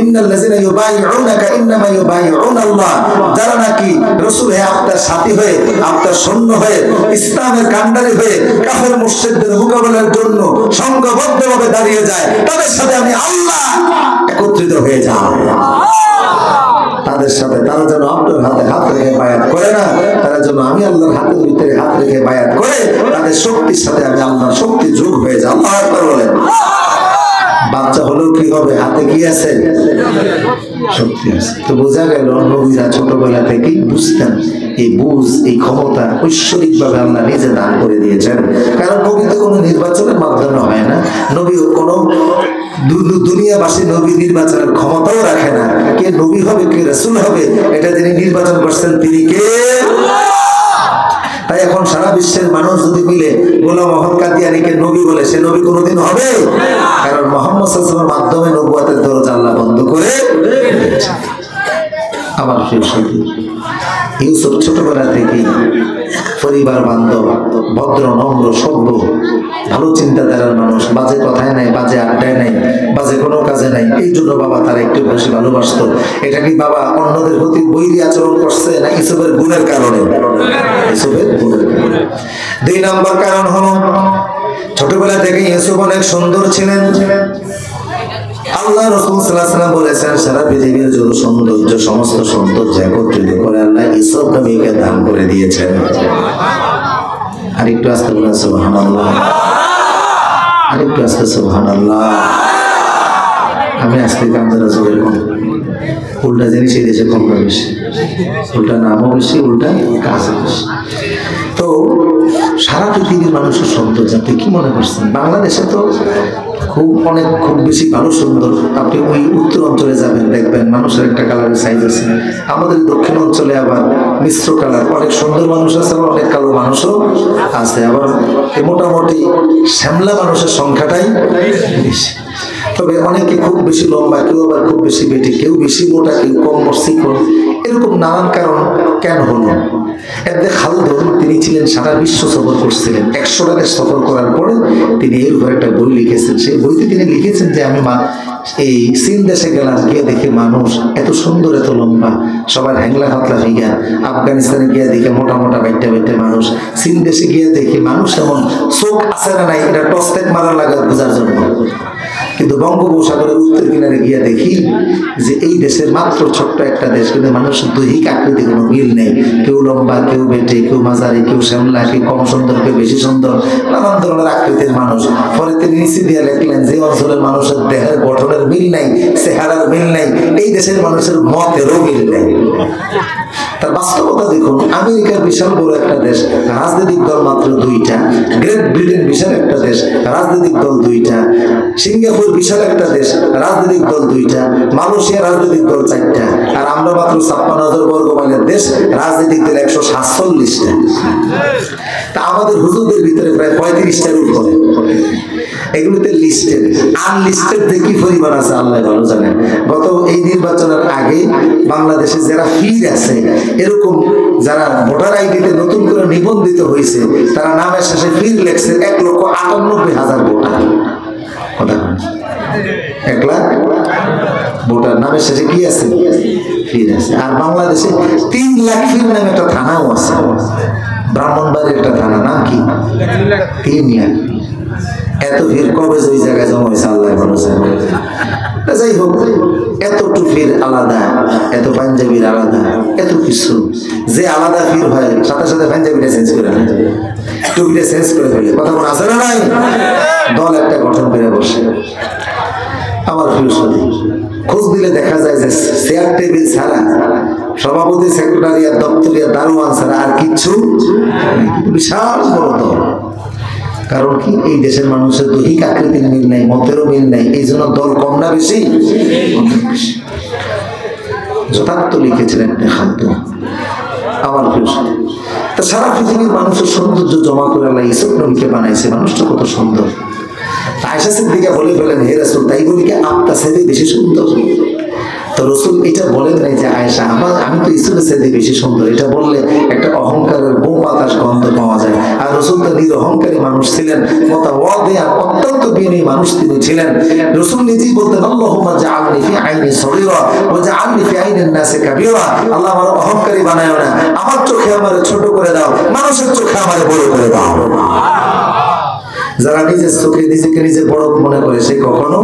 ইন্নাল্লাযিনা ইউবাইউনাকা ইন্নামা ইউবাইউনাল্লাহ, যারা নাকি রাসূল হয়ে আপনার সাথী হয়ে আপনার সৈন্য হয়ে ইসলামের কাণ্ডারি হয়ে কাফের মুশরিকদের মোকাবেলার জন্য সংঘবদ্ধভাবে দাঁড়িয়ে যায়, তাদের সাথে আমি আল্লাহ একত্রিত হয়ে যাই। তাদের সাথে তারা যেন আপনার হাতে হাত রেখে বায়াত করে না, তারা যেন আমি আল্লাহর হাতের ভিতরে হাত রেখে বায়াত করে তাদের শক্তির সাথে আমি আল্লাহর শক্তি যোগ হয়ে যায়। আল্লাহু আকবার বলেন। বাচ্চা হলেও কি হবে? হাতে কি আছে? শক্তি আছে। তো বোঝা গেল নবীরা ছোটবেলা থেকেই বুঝতেন, এই বুঝ, এই ক্ষমতা ঐশ্বরিক ভাবে আল্লাহ নিজে দান করে দিয়েছেন। কারণ নবী তো কোনো নির্বাচনের মাধ্যমে হয় না, নবী কোনো দুনিয়াবাসী নবী নির্বাচনের ক্ষমতাও রাখে না। কে নবী হবে, কে রাসূল হবে, এটা যিনি নির্বাচন করছেন তিনি কে? তাই এখন সারা বিশ্বের মানুষ যদি মিলে গোলাম মোহাম্মদ কাদিয়ানীকে নবী বলে, সে নবী কোনোদিন হবে? কারণ মুহাম্মদ সাল্লাল্লাহু আলাইহি ওয়াসাল্লামের মাধ্যমে নবুয়তের দরজা আল্লাহ বন্ধ করে দিয়েছেন। আমার প্রিয় সাথী, ইউসুফ ছোটবেলা থেকেই পরিবার বান্ধব, ভদ্র, নম্র, সভ্য, ভালো চিন্তাধারার মানুষ, বাজে কথায় নাই, বাজে আড্ডায় নাই, বাজে কোনো কাজে নাই। এই জন্য বাবা তারা একটু বেশি ভালোবাসতো। এটা কি বাবা অন্যদের প্রতি বৈরী আচরণ করছে না ইউসুফের গুণের কারণে? ইউসুফের গুণের কারণে। 2 নম্বর কারণ হলো ছোটবেলা থেকে ইউসুফ অনেক সুন্দর ছিলেন। আল্লাহ রাসূল সাল্লাল্লাহু আলাইহি ওয়াসাল্লাম বলেছেন, সারা পৃথিবীর যত সৌন্দর্য, সমস্ত সৌন্দর্য একত্রিত করে আল্লাহ ইউসুফ নবীকে দান করে দিয়েছেন। আরেকটু আস্তে বলেন সুবহানাল্লাহ, আরেকটু আস্তে সুবহানাল্লাহ। আমি আস্তে কামদারা জোরে কম, উল্টা জিনিস এই দেশে কম বেশি, উল্টা নামও বেশি, উল্টা কাজও বেশি। তো সারা পৃথিবীর মানুষের সৌন্দর্য আপনি কি মনে করছেন? বাংলাদেশে তো খুব বেশি ভালো সুন্দর। আপনি ওই উত্তর অঞ্চলে যাবেন, দেখবেন মানুষের একটা কালারের সাইজ আছে। আমাদের দক্ষিণ অঞ্চলে আবার মিশ্র কালার, অনেক সুন্দর মানুষ আছে, আবার অনেক কালো মানুষও আছে। আবার মোটামুটি শ্যামলা মানুষের সংখ্যাটাই বেশি। তবে অনেকে খুব বেশি লম্বা, কেউ আবার খুব বেশি বেটে, কেউ বেশি মোটা, কেউ কম চিকন, এরকম নানান কারণ কেন হলো। এতে খালদুন, তিনি ছিলেন সারা বিশ্ব সফর করছিলেন। 100 দেশ সফর করার পরে তিনি এর উপর একটা বই লিখেছেন। সেই বইতে তিনি লিখেছেন যে আমি এই চীন দেশে গেলাম, গিয়ে দেখি মানুষ এত সুন্দর, এত লম্বা, সবার হ্যাংলা হাতলা ফিগা। আফগানিস্তানে গিয়ে দেখে মোটা মোটা বাইটে বাইটে মানুষ। চীন দেশে গিয়ে দেখি মানুষ এমন চোখ আছে না নাই, এটা টস্টেক মারা লাগে বোঝার জন্য। কিন্তু বঙ্গোপসাগরের উত্তর কিনারে গিয়ে দেখি যে এই দেশের মাত্র ছোট্ট একটা দেশ, কিন্তু মানুষের দৈহিক আকৃতি কোনো মিল নেই। কেউ লম্বা, কেউ বেটে, কেউ মাঝারি, কেউ শ্যামলা, কেউ কম সুন্দর, কেউ বেশি সুন্দর, নানান ধরনের আকৃতির মানুষ। পরে তিনি নিচে দিয়ে লিখলেন যে অঞ্চলের মানুষের দেহের গঠনের মিল নাই, চেহারার মিল নাই, এই দেশের মানুষের মতেরও মিল নেই। তার বাস্তবতা দেখুন, আমেরিকার বিশাল বড় একটা দেশ, রাজনৈতিক দল মাত্র 2টা, গ্রেট ব্রিটেন বিশাল একটা দেশ, রাজনৈতিক দল 2টা, সিঙ্গাপুর বিশাল একটা দেশ, রাজনৈতিক দল 2টা, মালয়েশিয়া রাজনৈতিক দল 4টা, আর আমরা মাত্র 56,000 বর্গ মাইলের দেশ, রাজনৈতিক দল 147টা। তা আমাদের হুজুরদের ভিতরে প্রায় 35টার উপরে। এগুলোতে লিস্টেড, আনলিস্টেড যে কি পরিমাণ আছে আল্লাহ ভালো জানেন। গত এই নির্বাচনের আগে বাংলাদেশে যারা ফির আছে, এরকম যারা ভোটার আইডিতে নতুন করে নিবন্ধিত হয়েছে, তারা নামের শেষে ফির লেখছে 1,98,000 ভোটার। 1 লাখ ভোটার নামের শেষে কি আছে? ফির আছে। আর বাংলাদেশে 3 লাখ ফির নামে একটা থানাও আছে, ব্রাহ্মণবাড়ির একটা থানা, নাম কি? 3 লাখ। এত ভিড় কবে ওই জায়গায় জমা হয়েছে আল্লাহ ভালো জানে। যাই হোক, এত টুপির আলাদা, এত পাঞ্জাবির আলাদা, এত কিছু যে আলাদা ফির হয়, সাথে সাথে পাঞ্জাবিটা চেঞ্জ করে নেয়, টুপিটা চেঞ্জ করে ফেলে। কথা মনে আছে না নাই? দল একটা গঠন করে বসে। আমার ফিলোসফি খোঁজ দিলে দেখা যায় যে চেয়ার টেবিল ছাড়া, সভাপতি, সেক্রেটারিয়া, দপ্তরিয়া, দারোয়ান ছাড়া আর কিচ্ছু, বিশাল বড় দল। কারণ কি? এই দেশের মানুষের দৈহিক আকৃতির মিল নাই, মতেরও মিল নাই, এই জন্য দল কম না বেশি? যথার্থ লিখেছিলেন খাদ্য। আমার তা সারা পৃথিবীর মানুষের সৌন্দর্য জমা করে আল্লাহ ইউসুফ নবীকে বানাইছে। মানুষটা কত সুন্দর। আয়েশা সিদ্দিকা বলে ফেলেন, হে রাসূল, তাই বলি কি আপনার চাইতে বেশি সুন্দর? তো রাসূল এটা বলেন নাই যে আয়েশা আমি তো ইউসুফের চাইতে বেশি সুন্দর। এটা বললে একটা অহংকারের বউ বাতাস গন্ধ পাওয়া যায়। আর রাসূল তো নিরহংকারী মানুষ ছিলেন, মুতাওয়াদিআ, অত্যন্ত বিনয়ী মানুষ তিনি ছিলেন। রাসূল নিজেই বলতেন, আল্লাহুম্মা জাআলনি ফি আইনি সগীরা ওয়া জাআলনি ফি আইনিন নাসি কাবীরা। আল্লাহ আমার অহংকারী বানায়ো না, আমার চোখে আমারে ছোট করে দাও, মানুষের চোখে আমারে বড় করে দাও। যারা নিজের চোখে নিজেকে নিজে বড় মনে করে, সে কখনো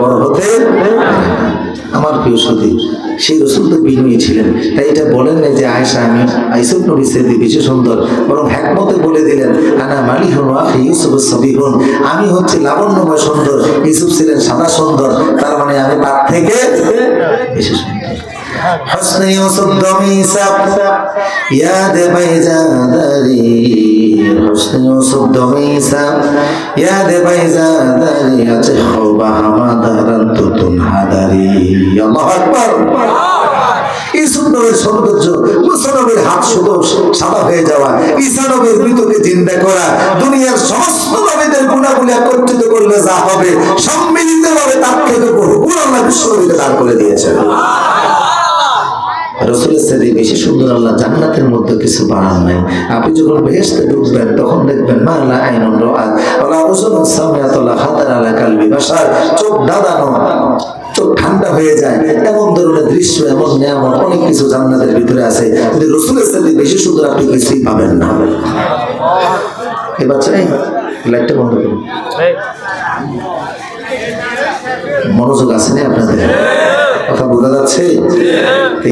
বড় হতে। আমার প্রিয় সতী, সেই রাসূল তো বিনয়ী ছিলেন। তাই এটা বলেন না যে আয়েশা আমি ইউসুফ নবীর চেয়ে বেশি সুন্দর, বরং হিকমতে বলে দিলেন, আনা মালিহুন ওয়া আখি ইউসুফ সাবিহুন, আমি হচ্ছে লাবণ্যময় সুন্দর, ইউসুফ ছিলেন সাদা সুন্দর, তার মানে আমি তার থেকে বেশি সুন্দর। حسن يوسف دميسا ياد بيزادري حسن يوسف دميسا ياد بيزادري أتخوبا حمادران تتن حدري الله أكبر ইউসুফ নবীর সৌন্দর্য, মুসা নবীর হাত শুধু সাদা হয়ে যাওয়া, ঈসা নবীর মৃতকে জিন্দা করা, দুনিয়ার সমস্ত নবীদের গুণাগুলি একত্রিত করলে যা হবে সম্মিলিত ভাবে তার থেকে বহু গুণ আল্লাহ বিশ্বনবীকে দান করে দিয়েছেন। রাসূলের সাথে বেশি সুন্দর আল্লাহ জান্নাতের মধ্যে কিছু বানান নাই। আপনি যখন বেহেশতে ঢুকবেন তখন দেখবেন মা লা আইনুন রাআত ওয়ালা উযুনুন সামিআত ওয়ালা খাতার আলা কালবি বাশার, চোখ দাদানো, চোখ ঠান্ডা হয়ে যায়, এমন ধরনের দৃশ্য, এমন নিয়ামত, অনেক কিছু জান্নাতের ভিতরে আছে। কিন্তু রাসূলের সাথে বেশি সুন্দর আপনি কিছুই পাবেন না। এই বাচ্চা এই লাইটটা বন্ধ করুন, মনোযোগ আছে না আপনাদের? কথা বোঝা যাচ্ছে?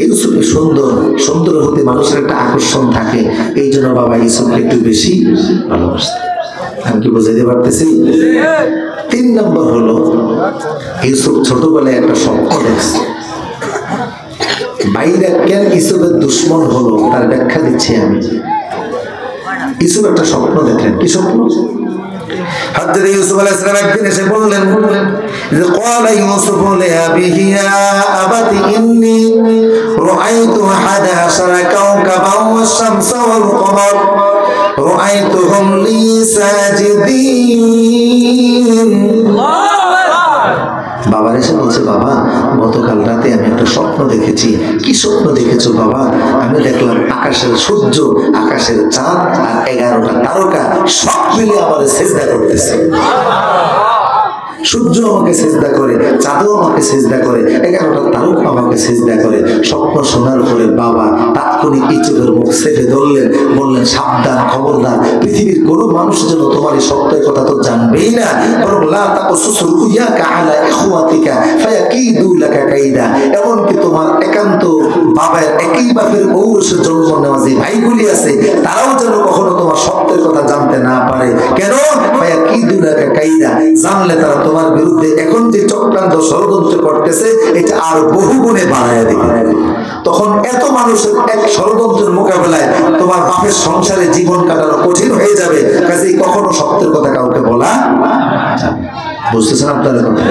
ইউসুফের সুন্দর, সুন্দর হতে মানুষের একটা আকর্ষণ থাকে, এই জন্য বাবা ইউসুফকে একটু বেশি ভালোবাসতেন। আমি কি বোঝাতে পারতেছি? 3 নম্বর হলো, ইউসুফ ছোটবেলায় একটা স্বপ্ন দেখছে। বাইরে কেন ইউসুফের দুশ্মন হলো তার ব্যাখ্যা দিচ্ছি আমি। ইউসুফ একটা স্বপ্ন দেখলেন। কি স্বপ্ন? হযরত ইউসুফ আলাইহিস সালাম একদিন এসে বললেন যে ক্বালা ইউসুফ লিআবিহি ইয়া আবাতি ইন্নী রাআইতু 11 কাওকাবান ওয়াশ-শামসা ওয়াল-কমার রাআইতুহুম লি সাজিদিন। বাবা এসে বলছে, বাবা গতকাল রাতে আমি একটা স্বপ্ন দেখেছি। কি স্বপ্ন দেখেছো বাবা? আমি দেখলাম আকাশের সূর্য, আকাশের চাঁদ আর 11টা তারকা সব মিলে আমার সিজদা করতেছে। সূর্য আমাকে সিজদা করে, চাঁদও আমাকে সিজদা করে, 11টা তারকা আমাকে সিজদা করে। স্বপ্ন শোনার পরে বাবা তাৎক্ষণিক ইউসুফের মুখ চেপে ধরলেন, বললেন, সাবধান, খবরদার, পৃথিবীর কোনো মানুষ যেন তোমার এই স্বপ্নের কথা তো জানবেই না, বরং লা তাকুসুস রুয়াকা আলা ইখওয়াতিকা ফায়াকিদু লাকা কাইদা। এমনকি তোমার একান্ত বাবার, একই বাপের ঔরসে জন্ম নেওয়া যে ভাইগুলি আছে, তারাও যেন কখনো তোমার স্বপ্নের কথা জানতে না পারে। কেন? ফায়াকিদু লাকা কাইদা, জানলে তারা তোমার বিরুদ্ধে এখন যে চক্রান্ত ষড়যন্ত্র করতেছে এটা আর বহু গুণে বাড়ায় দেবে। তখন এত মানুষের এক ষড়যন্ত্রের মোকাবেলায় তোমার বাপের সংসারে জীবন কাটানো কঠিন হয়ে যাবে, কাজেই কখনো সত্যের কথা কাউকে বলা। বুঝতেছেন আপনারা কথা?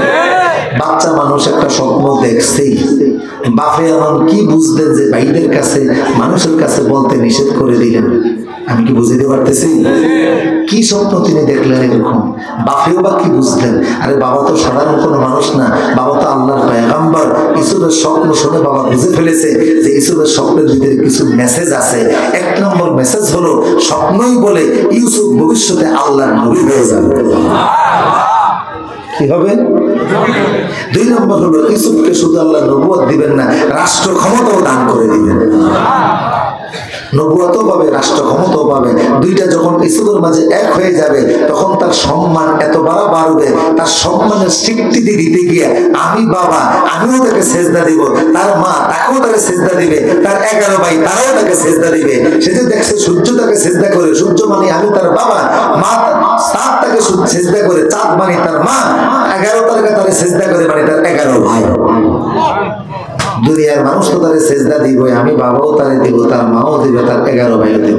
বাচ্চা মানুষ একটা স্বপ্ন দেখছেই, বাপে এমন কি বুঝলেন যে ভাইদের কাছে মানুষের কাছে বলতে নিষেধ করে দিলেন? আমি কি বুঝতে পারতেছি কি স্বপ্ন তিনি দেখলেন? এরকম বাপেও বা কি বুঝলেন? আরে বাবা তো সাধারণ কোনো মানুষ না, বাবা তো আল্লাহর পয়গম্বর। ইউসুফের স্বপ্ন শুনে বাবা বুঝে ফেলেছে যে ইউসুফের স্বপ্নের ভিতরে কিছু মেসেজ আছে। এক নম্বর মেসেজ হলো, স্বপ্নই বলে ইউসুফ ভবিষ্যতে আল্লাহর নবী হয়ে যাবে। কি হবে? দুই নম্বর হলো, ইউসুফকে শুধু আল্লাহ নবুয়ত দিবেন না, রাষ্ট্র ক্ষমতাও দান করে দিবেন। নবুয়তও পাবে, রাষ্ট্র ক্ষমতাও পাবে। দুইটা যখন ইউসুফের মাঝে এক হয়ে যাবে, তখন তার সম্মান এত বাড়বে, তার সম্মানের স্বীকৃতি দিতে গিয়ে আমি বাবা, আমিও তাকে সেজদা দিব, তার মা তাকেও তাকে সেজদা দিবে, তার 11 ভাই তারাও তাকে সেজদা দিবে। সে যে দেখছে সূর্য তাকে সেজদা করে, সূর্য মানে আমি তার বাবা, মা চাঁদ তাকে সেজদা করে, চাঁদ মানে তার মা, 11 তারকা তারে সেজদা করে মানে তার 11 ভাই। দুনিয়ার মানুষ তো তারে সেজদা দিব, আমি বাবাও তারে দিব, তার মাও দিবে, তার 11 ভাইও দিব।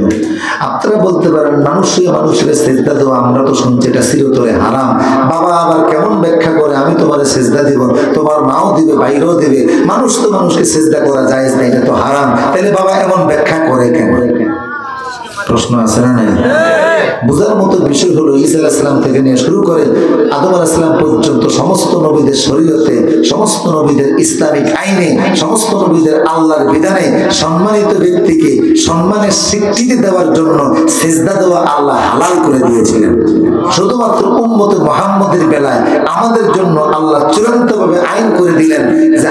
আপনারা বলতে পারেন মানুষই মানুষের সেজদা দেওয়া, আমরা তো শুনছি এটা চিরতরে হারাম। বাবা আবার কেমন ব্যাখ্যা করে, আমি তোমার সেজদা দিব, তোমার মাও দিবে, ভাইরাও দিবে। মানুষ তো মানুষকে সেজদা করা জায়েজ না, এটা তো হারাম। তাহলে বাবা এমন ব্যাখ্যা করে কেন? প্রশ্ন আছে না? নাই? বুঝার মতো বিষয় হলো, ঈসা আলাইহিস সালাম থেকে নিয়ে শুরু করে আদম আলাইহিস সালাম পর্যন্ত সমস্ত নবীদের শরীয়তে, সমস্ত নবীদের ইসলামিক আইনে, সমস্ত নবীদের আল্লাহর বিধানে সম্মানিত ব্যক্তিকে সম্মানের স্বীকৃতি দেওয়ার জন্য সেজদা দেওয়া আল্লাহ হালাল করে দিয়েছিলেন। শুধুমাত্র উম্মতে মুহাম্মদের বেলায় আমাদের জন্য আল্লাহ চূড়ান্তভাবে আইন করে দিলেন যে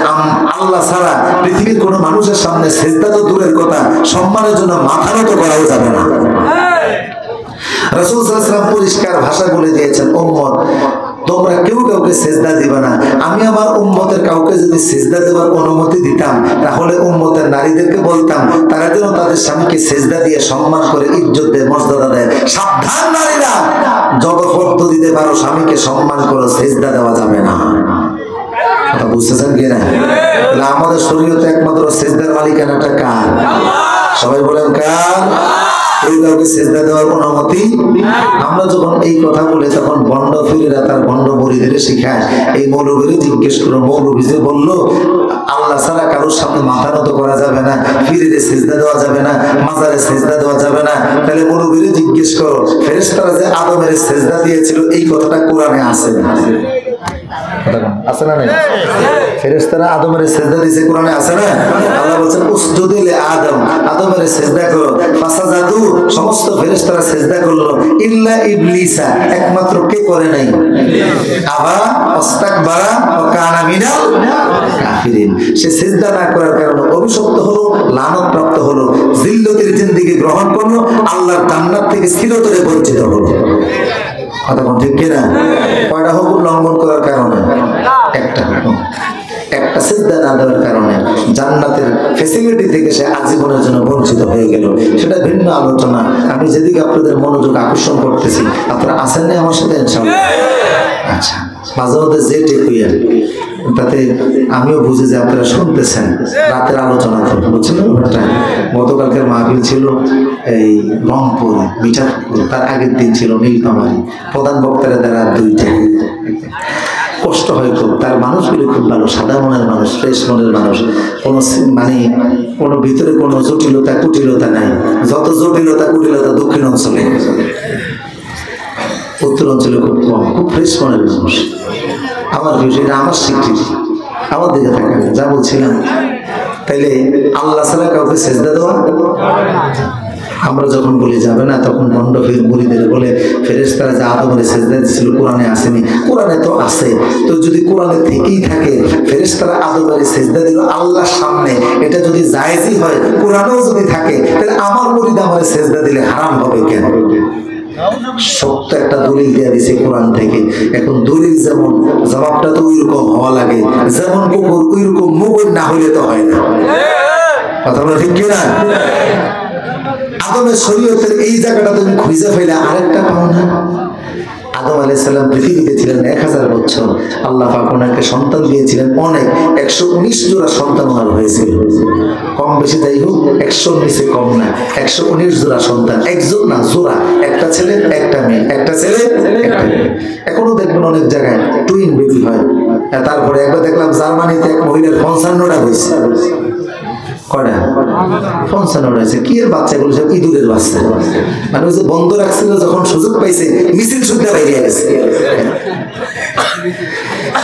আল্লাহ ছাড়া পৃথিবীর কোনো মানুষের সামনে সেজদা তো দূরের কথা, সম্মানের জন্য মাথা নত করাও যাবে না। রাসূল সাল্লাল্লাহু আলাইহি ওয়াসাল্লাম পরিষ্কার ভাষা বলে দিয়েছেন, উম্মত তোমরা কেউ কাউকে সেজদা দিবে না। আমি আমার উম্মতের কাউকে যদি সেজদা দেওয়ার অনুমতি দিতাম, তাহলে উম্মতের নারীদেরকে বলতাম তারা যেন তাদের স্বামীকে সেজদা দিয়ে সম্মান করে, ইজ্জত দেয়, মর্যাদা দেয়। সাবধান নারীরা, যত ফর্দ দিতে পারো স্বামীকে সম্মান করো, সেজদা দেওয়া যাবে না। কথা বুঝতেছেন কি না? আমাদের শরীয়তে একমাত্র সেজদার মালিকানাটা কার? সবাই বলেন কার? কেউ কাউকে সেজদা দেওয়ার অনুমতি। আমরা যখন এই কথা বলি, তখন বন্ড ফিরেরা তার বন্ড মুরিদের শিখায়, এই মৌলবীরে জিজ্ঞেস করো, মৌলবী যে বললো আল্লাহ ছাড়া কারোর সামনে মাথা নত করা যাবে না, ফিরে সেজদা দেওয়া যাবে না, মাজারে সেজদা দেওয়া যাবে না, তাহলে মৌলবীরে জিজ্ঞেস করো, ফেরেশতারা যে আদমের সেজদা দিয়েছিল, এই কথাটা কোরআনে আছে না? আছে না? ফেরেশতারা আদমের সেজদা দিয়েছে, কোরআনে আছে না? আল্লাহ বলেছেন উসজুদু লি আদম, আদমের সেজদা করো। ফাসাজাদু, সমস্ত ফেরেশতারা সেজদা করলো, ইল্লা ইবলিসা, একমাত্র কে করে নাই? আবা ওয়াস্তাকবারা ওয়া কানা মিনাল কাফিরিন। সে সেজদা না করার কারণে অভিশপ্ত হলো, লানত প্রাপ্ত হলো, জিল্লতের জিন্দেগি গ্রহণ করলো, আল্লাহর জান্নাত থেকে চিরতরে বঞ্চিত হলো। কথা বল ঠিক কিনা? কয়টা হুকুম লঙ্ঘন করার কারণে? একটা সিজদা না দেওয়ার কারণে জান্নাতের ফ্যাসিলিটি থেকে সে আজীবনের জন্য বঞ্চিত হয়ে গেল। সেটা ভিন্ন আলোচনা। আমি যেদিকে আপনাদের মনোযোগ আকর্ষণ করতেছি, আপনারা আছেন না আমার সাথে? ইনশাআল্লাহ। আচ্ছা, মাঝে মধ্যে যে টেকুইয়া, তাতে আমিও বুঝি যে আপনারা শুনতেছেন। রাতের আলোচনা করবো, বুঝছেন? গতকালকের মাহফিল ছিল এই রংপুর মিঠাপুর, তার আগের দিন ছিল নীলফামারী। প্রধান বক্তারা দ্বারা 2টা। কষ্ট হয় খুব। তার মানুষগুলো খুব ভালো, সাদা মনের মানুষ, ফ্রেশ মনের মানুষ, কোনো কোনো ভিতরে কোনো জটিলতা কুটিলতা নাই। যত জটিলতা কুটিলতা দক্ষিণ অঞ্চলে, উত্তর অঞ্চলে খুব কম। খুব ফ্রেশ মনের মানুষ। আমার বিষয়টা আমার স্বীকৃতি, আমার দিকে থাকে না। যা বলছিলাম, তাইলে আল্লাহ ছাড়া কাউকে সেজদা দেওয়া। আমরা যখন বলি যাবে না, তখন বন্ড মুরিদের বলে ফেরেশতারা যে আদমের সেজদা দিয়েছিল কোরআনে আসেনি। কোরআনে তো আছে। তো যদি কোরআনে থেকেই থাকে, ফেরেশতারা আদমের সেজদা দিল আল্লাহর সামনে, এটা যদি জায়েজই হয়, কোরআনেও যদি থাকে, তাহলে আমার মুরিদ আমার সেজদা দিলে হারাম হবে কেন? সত্য একটা দলিল দেয়া দিছে কোরআন থেকে। এখন দলিল যেমন, জবাবটা তো ওইরকম হওয়া লাগে। যেমন কুকুর ওইরকম মুগুর না হইলে তো হয় না। কথা বলা ঠিক কিনা? আদমের শরীয়তের এই জায়গাটা তুমি খুঁজে ফেলে আরেকটা পাও না। আদম আলাইহিস সালাম পৃথিবীতে ছিলেন 1000 বছর, আল্লাহ পাক ওনাকে সন্তান দিয়েছিলেন অনেক, 119 জোড়া সন্তান ওনার হয়েছিল। কম বেশি যাই হোক 119 কম না, 119 জোড়া সন্তান, একজন না জোড়া, একটা ছেলে একটা মেয়ে, একটা ছেলে একটা মেয়ে। এখনো দেখবেন অনেক জায়গায় টুইন বেবি হয়। তারপরে একবার দেখলাম জার্মানিতে এক মহিলার 55টা হয়েছে। কয়টা? 55 হয়েছে। কি এর বাচ্চাগুলো সব ইঁদুরের বাচ্চা, মানে ওই যে বন্ধ রাখছিল, যখন সুযোগ পাইছে মিছিল সুদ্ধা বাইরে গেছে।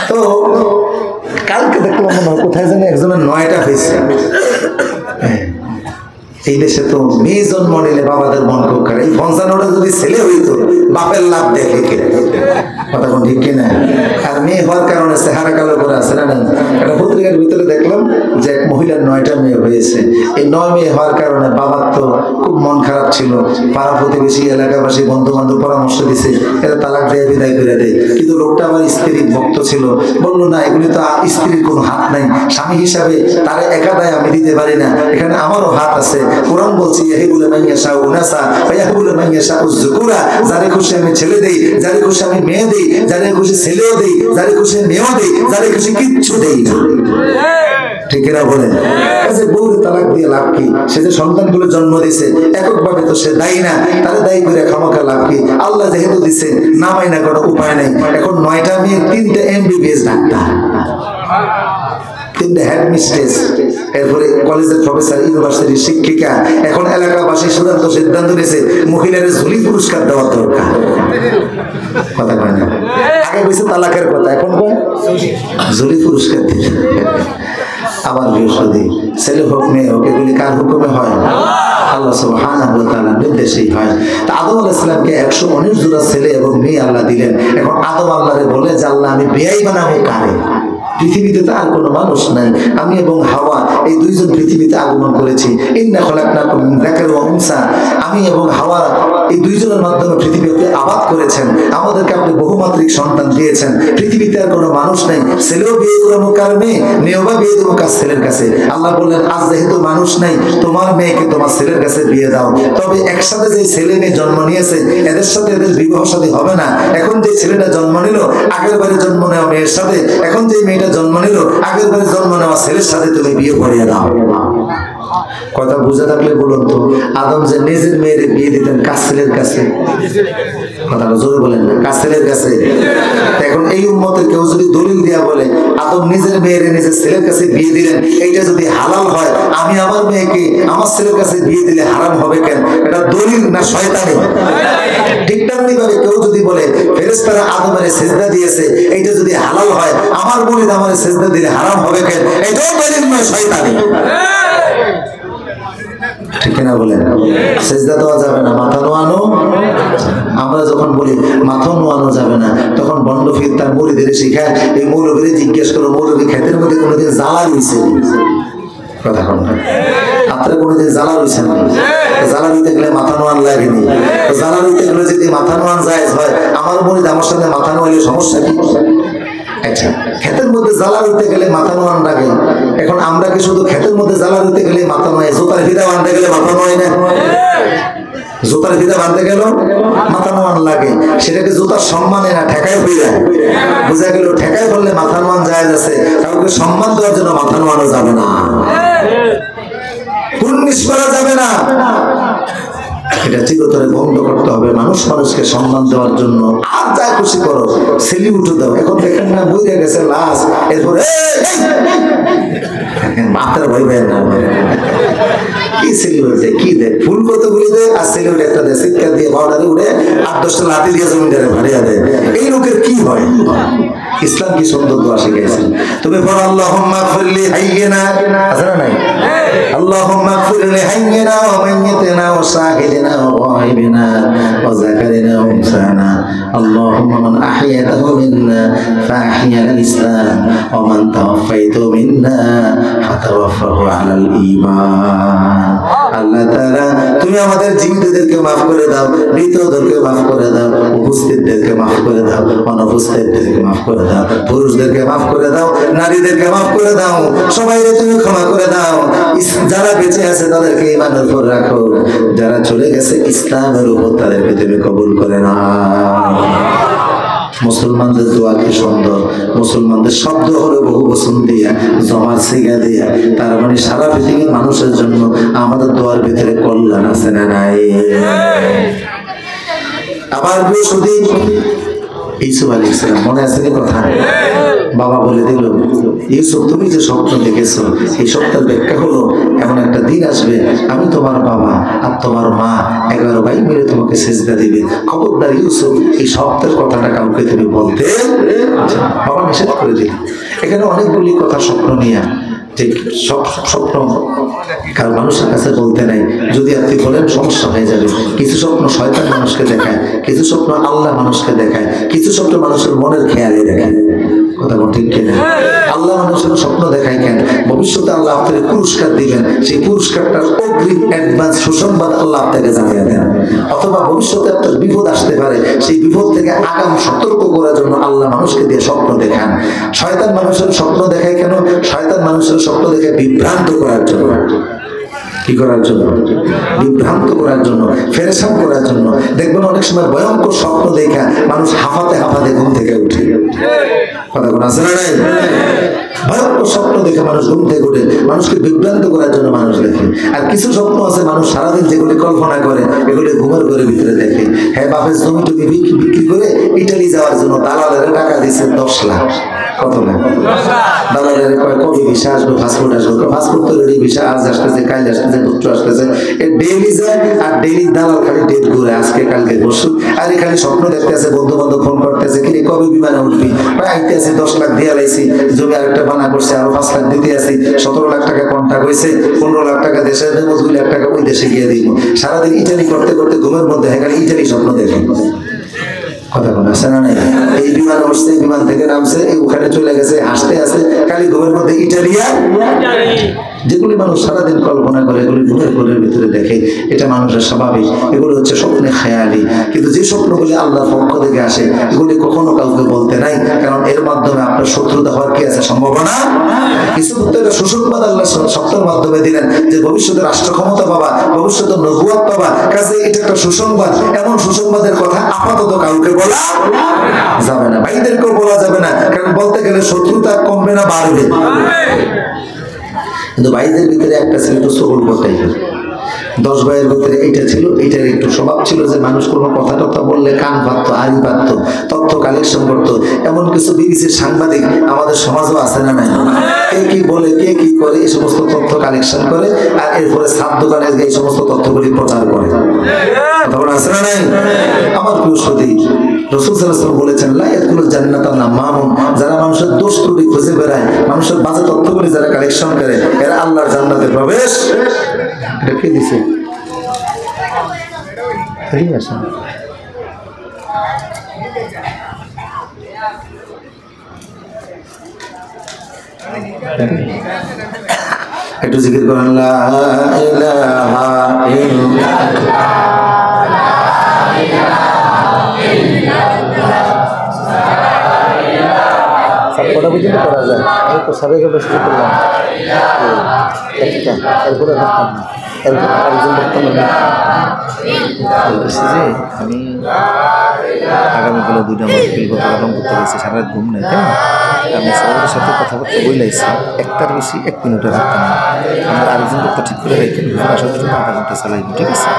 তো কালকে দেখলাম মনে হয় কোথায় যেন একজনের 9টা হয়েছে। এই দেশে তো মেয়ে জন্ম নিলে বাবাদের মন খুব খারাপ। এই 55টা যদি ছেলে হইতো বাপের লাভ দেখে কে, কথা কোন ঠিক কিনা? আর মেয়ে হওয়ার কারণে চেহারা কালো করে আছে না। একটা পত্রিকার ভিতরে দেখলাম যে এক মহিলার 9টা মেয়ে হয়েছে। এই 9 মেয়ে হওয়ার কারণে বাবার তো খুব মন খারাপ ছিল। পাড়া প্রতিবেশী, এলাকাবাসী, বন্ধু বান্ধব পরামর্শ দিছে এরা তালাক দিয়ে বিদায় করে দেয়। কিন্তু লোকটা আমার স্ত্রীর ভক্ত ছিল, বললো না এগুলি তো স্ত্রীর কোনো হাত নাই, স্বামী হিসাবে তার একা দায় আমি দিতে পারি না, এখানে আমারও হাত আছে। কোরআন বলছি ইয়াহিবুল মাইয়াশা উনাসা ওয়ায়াহিবুল মাইয়াশা উযকুরা, যারে খুশি আমি ছেলে দেই, যারে খুশি আমি মেয়ে দেই, যারে খুশি ছেলেও দেই, যারে খুশি মেয়েও দেই, যারে খুশি কিচ্ছু দেই না। ঠিক না বলেন? কাজে বউরে তালাক দিয়ে লাভ কি? সে যে সন্তানগুলো জন্ম দিয়েছে এককভাবে তো সে দায়ী না, তারে দায়ী করে খামাখা লাভ কি? আল্লাহ যেহেতু দিচ্ছে নামাই না, কোনো উপায় নাই। এখন 9টা মেয়ে, 3টে MBBS ডাক্তার, 3টে হেড মিস্ট্রেস, এরপরে কলেজের প্রফেসর, ইউনিভার্সিটির শিক্ষিকা। এখন এলাকাবাসী চূড়ান্ত সিদ্ধান্ত নিয়েছে মহিলাদের ঝুলি পুরস্কার দেওয়া দরকার। কথা কয় না? আগে কইছে তালাকের কথা, এখন কয় ঝুলি পুরস্কার দিতে। আবার বৃহস্পতি, ছেলে হোক মেয়ে হোক, এগুলি কার হুকুমে হয়? আল্লাহ সুবহানাহু ওয়া তাআলার নির্দেশেই হয়। তা আদম আলাইহিস সালামকে 119 জোড়া ছেলে এবং মেয়ে আল্লাহ দিলেন। এখন আদম আল্লাহরে বলে যে আল্লাহ আমি বেয়াই বানাবো কারে? পৃথিবীতে তো আর কোনো মানুষ নাই, আমি এবং হাওয়া এই দুইজন পৃথিবীতে আগমন করেছি। ইন্না খলাকনাকুম মিন যাকারিন ওয়া উনসা, আমি এবং হাওয়া এই দুইজনের মাধ্যমে পৃথিবীতে আবাদ করেছেন, আমাদেরকে আপনি বহুমাত্রিক সন্তান দিয়েছেন। পৃথিবীতে আর কোনো মানুষ নাই, ছেলেও বিয়ে করবো কার মেয়ে, মেয়েও বা বিয়ে দেবো কার ছেলের কাছে। আল্লাহ বললেন আজ যেহেতু মানুষ নাই, তোমার মেয়েকে তোমার ছেলের কাছে বিয়ে দাও। তবে একসাথে যে ছেলে মেয়ে জন্ম নিয়েছে এদের সাথে এদের বিবাহ শাদী হবে না। এখন যে ছেলেটা জন্ম নিল আগের বারে জন্ম নেওয়া মেয়ের সাথে, এখন যে মেয়েটা জন্ম নিল আগের বারে জন্ম নেওয়া ছেলের সাথে তুমি বিয়ে করিয়ে দাও। কথা বুঝে থাকলে বলুন তো, আদম যে নিজের মেয়ের বিয়ে দিতেন কার ছেলের কাছে? কথাটা জোরে বলেন না, কার ছেলের কাছে? এখন এই উম্মতের কেউ যদি দলিল দিয়া বলে আদম নিজের মেয়ের নিজের ছেলের কাছে বিয়ে দিলেন, এইটা যদি হালাল হয়, আমি আমার মেয়েকে আমার ছেলের কাছে বিয়ে দিলে হারাম হবে কেন? এটা দলিল না শয়তানি? ঠিক তেমনি ভাবে কেউ যদি বলে ফেরেশতারা আদমের সিজদা দিয়েছে, এইটা যদি হালাল হয়, আমার মুরিদ আমার সিজদা দিলে হারাম হবে কেন? এটাও দলিল নয়, শয়তানি। ঠিক না বলেন? সিজদা দেওয়া যাবে না, মাথা নোয়ানো। আমরা যখন বলি মাথা নোয়ানো যাবে না, তখন বন্ড ফির তার মুরিদের শিখায়, এই মৌলবীরে জিজ্ঞেস করো মৌলবী ক্ষেতের মধ্যে কোনোদিন জ্বালা রয়েছে? কথা কন না, আপনারা কোনোদিন জ্বালা রয়েছেন? জ্বালা রইতে গেলে মাথা নোয়ান লাগেনি। জ্বালা রইতে গেলে যদি মাথা নোয়ান যায় হয়, আমার মুরিদ আমার সাথে মাথা নোয়ালে সমস্যা কি? আচ্ছা, ক্ষেতের মধ্যে জ্বালা রইতে গেলে মাথা নোয়ান লাগে। এখন আমরা কি শুধু ক্ষেতের মধ্যে জ্বালা রইতে গেলে মাথা নোয়? জোতার ফিতা বাঁধতে গেলে মাথা নোয় না? জোতার ফিতা বাঁধতে গেল মাথা নোয়ান লাগে। সেটাকে জোতার সম্মানে না ঠেকায় হয়ে যায়। বোঝা গেল ঠেকায় বললে মাথা নোয়ান যায় আছে, কাউকে সম্মান দেওয়ার জন্য মাথা নোয়ানো যাবে না, কুর্নিশ করা যাবে না। এটা চিরতরে বন্ধ করতে হবে। মানুষ মানুষকে সম্মান দেওয়ার জন্য আর যা খুশি করো, সেলিউট দাও। এখন দেখেন না বুঝে গেছে লাশ, এরপরে মাথার ভয় ভয় না, কি সেলিউট দেয়, কি দেয়, ফুল কতগুলি দেয় আর সেলিউট একটা দেয়, শিক্ষা দিয়ে বাউডারে উঠে 8-10টা লাঠি দিয়ে জমিদারে ভাড়িয়া দেয়। এই লোকের কি হয়? ইসলাম কি সুন্দর দোয়া শিখাইছে। তুমি বলো আল্লাহুম্মা গফিরলি হাইয়িনা, আছে না নাই? আল্লাহুম্মা গফিরলি হাইয়িনা ওয়া মাইয়িতিনা ওয়া শাহিদিনা ওয়া গায়বিনা ওয়া যাকারিনা ওয়া উনসানা। আল্লাহুম্মা মান আহইয়াতাহু মিন্না ফাআহইয়া আলাল ইসলাম ওয়া মান তাওয়াফাইতাহু মিন্না ফাতাওয়াফাহু আলাল ঈমান। আল্লাহ তাআলা তুমি আমাদের জীবিতদেরকে maaf করে দাও, মৃতদেরকে maaf করে দাও, উপস্থিতদেরকে maaf করে দাও, অনুপস্থিতদেরকে maaf করে দাও, পুরুষদেরকে maaf করে দাও, নারীদেরকে maaf করে দাও, সবাইকে তুমি ক্ষমা করে দাও। যারা বেঁচে আছে তাদেরকে ঈমানের উপর রাখো, যারা চলে গেছে ইসলামের উপর তাদেরকে তুমি কবুল করে নাও। মুসলমানদের দোয়া কি সুন্দর, মুসলমানদের শব্দ হলো বহু বচন দিয়া, জমার সিগা দিয়া। তার মানে সারা পৃথিবীর মানুষের জন্য আমাদের দোয়ার ভিতরে কল্যাণ আছে না নাই? আমার বৃহস্পতি ইউসুফ আলাইহিস সালাম, মনে আছে কি কথা? বাবা বলে দিল, ইউসুফ তুমি যে স্বপ্ন দেখেছো এই স্বপ্নের ব্যাখ্যা হলো এমন একটা দিন আসবে, আমি তোমার বাবা আর তোমার মা 11 ভাই মিলে তোমাকে সেজদা দিবে। খবরদার ইউসুফ এই স্বপ্নের কথাটা কাউকে তুমি বলতে। বাবা নিষেধ করে দিল। এখানে অনেকগুলি কথা স্বপ্ন নিয়ে, যে সব স্বপ্ন কার মানুষের কাছে বলতে নাই, যদি আপনি বলেন সমস্যা হয়ে যাবে। কিছু স্বপ্ন শয়তান মানুষকে দেখায়, কিছু স্বপ্ন আল্লাহ মানুষকে দেখায়, কিছু স্বপ্ন মানুষের মনের খেয়ালে দেখায়। কথা বল ঠিক কিনা? আল্লাহ মানুষের স্বপ্ন দেখায় কেন? ভবিষ্যতে আল্লাহ আপনাকে পুরস্কার দিবেন, সেই পুরস্কারটার অগ্রিম অ্যাডভান্স সুসংবাদ আল্লাহ আপনাকে জানিয়ে দেন। অথবা ভবিষ্যতে আপনার বিপদ আসতে পারে, সেই বিপদ থেকে আগাম সতর্ক করার জন্য আল্লাহ মানুষকে দিয়ে স্বপ্ন দেখান। শয়তান মানুষের স্বপ্ন দেখায় কেন? শয়তান মানুষের স্বপ্ন দেখে বিভ্রান্ত করার জন্য। কি করার জন্য? বিভ্রান্ত করার জন্য, ফেরেশান করার জন্য। দেখবেন অনেক সময় ভয়ঙ্কর স্বপ্ন দেখা মানুষ হাঁফাতে হাঁফাতে ঘুম থেকে উঠে। কথা কোন আছে না নাই? ভয়ঙ্কর স্বপ্ন দেখে মানুষ ঘুম থেকে উঠে, মানুষকে বিভ্রান্ত করার জন্য মানুষ দেখে। আর কিছু স্বপ্ন আছে মানুষ সারাদিন যেগুলি কল্পনা করে এগুলি ঘুমের ঘরের ভিতরে দেখে। হ্যাঁ, বাপের জমি টুকি বিক্রি করে ইটালি যাওয়ার জন্য দালালের টাকা দিচ্ছে 10 লাখ। কত লাখ? দালালের কয় কবে ভিসা আসবে, পাসপোর্ট আসবে। পাসপোর্ট তো রেডি, ভিসা আজ আসতেছে, কাল আসতেছে, পুত্র আসতেছে। ডেইলি যায় আর ডেইলি দালাল খালি ডেট ঘুরে, আজকে কালকে পরশু। আর খালি স্বপ্ন দেখতে আছে, বন্ধু বান্ধব ফোন করতেছে, কিরে কবে বিমানে উঠবি, আইতে আছে 10 লাখ দিয়ে লাইছি, জমি আরেকটা বানা করছে, আরো 5 লাখ দিতে আছি, 17 লাখ টাকা কন্ট্রাক্ট হয়েছে, 15 লাখ টাকা দেশে দেবো, 2 লাখ টাকা ওই দেশে গিয়ে দিব। সারাদিন ইটালি করতে করতে ঘুমের মধ্যে খালি ইটালি স্বপ্ন দেখে। কথা বলা আছে না নাই? এই বিমান উঠছে, বিমান থেকে নামছে, ওখানে চলে গেছে, হাসতে আছে, খালি ঘুমের মধ্যে ইটালিয়া। যেগুলি মানুষ সারাদিন কল্পনা করে এগুলি ঘুমের ঘরের ভিতরে দেখে, এটা মানুষের স্বাভাবিক। এগুলো হচ্ছে স্বপ্নে খেয়ালি। কিন্তু যে স্বপ্নগুলি আল্লাহর পক্ষ থেকে আসে এগুলি কখনো কাউকে বলতে নাই, কারণ এর মাধ্যমে আপনার শত্রুতা হওয়ার কি আছে? সম্ভাবনা। কিছু প্রত্যেকটা সুসংবাদ আল্লাহ স্বপ্নের মাধ্যমে দিলেন যে ভবিষ্যতে রাষ্ট্র ক্ষমতা পাবা, ভবিষ্যতে নবুয়ত পাবা। কাজে এটা একটা সুসংবাদ। এমন সুসংবাদের কথা আপাতত কাউকে বলা যাবে না, ভাইদেরকেও বলা যাবে না, কারণ বলতে গেলে শত্রুতা কমবে না, বাড়বে। কিন্তু ভাইদের ভিতরে একটা ছিল একটু সবল করতে, 10 ভাইয়ের ভিতরে এইটা ছিল, এইটার একটু স্বভাব ছিল যে মানুষ কোনো কথা টথা বললে কান পাততো, আড়ি পাততো, তথ্য কালেকশন করতো। এমন কিছু বিবিসির সাংবাদিক আমাদের সমাজও আছে না নাই? কে কি বলে, কে কি করে, এই সমস্ত তথ্য কালেকশন করে আর এরপরে ছাদ দোকানে এই সমস্ত তথ্যগুলি প্রচার করে। তখন আছে না নাই? আমার প্রিয় সতী, রাসূল সাল্লাল্লাহু আলাইহি ওয়াসাল্লাম বলেছেন, লা ইয়াদখুলুল জান্নাতা নামামুন, যারা মানুষের দোষ ত্রুটি খুঁজে বেড়ায়, মানুষের বাজে তথ্যগুলি যারা কালেকশন করে, এরা আল্লাহর জান্নাতে প্রবেশ। এটা কে দিছে? একটু জিকির করেন, লা ইলাহা ইল্লাল্লাহ। কটা পর্যন্ত করা যায়? এই তো সাবেকে বেশি করলাম একটা, এরপরে একজন বর্তমানে বলতেছি যে আমি আগামীকালে 2টা মাহফিল গতকাল করতে গেছি, সারা রাত ঘুম নাই, তাই না? আমি সবার সাথে কথাবার্তা বইলাইছি, একটার বেশি 1 মিনিটও রাখতাম না। আমরা আরেকজন বক্তা ঠিক করে রাখতেন, আসার জন্য আধা ঘন্টা চালাইব, ঠিক আছে?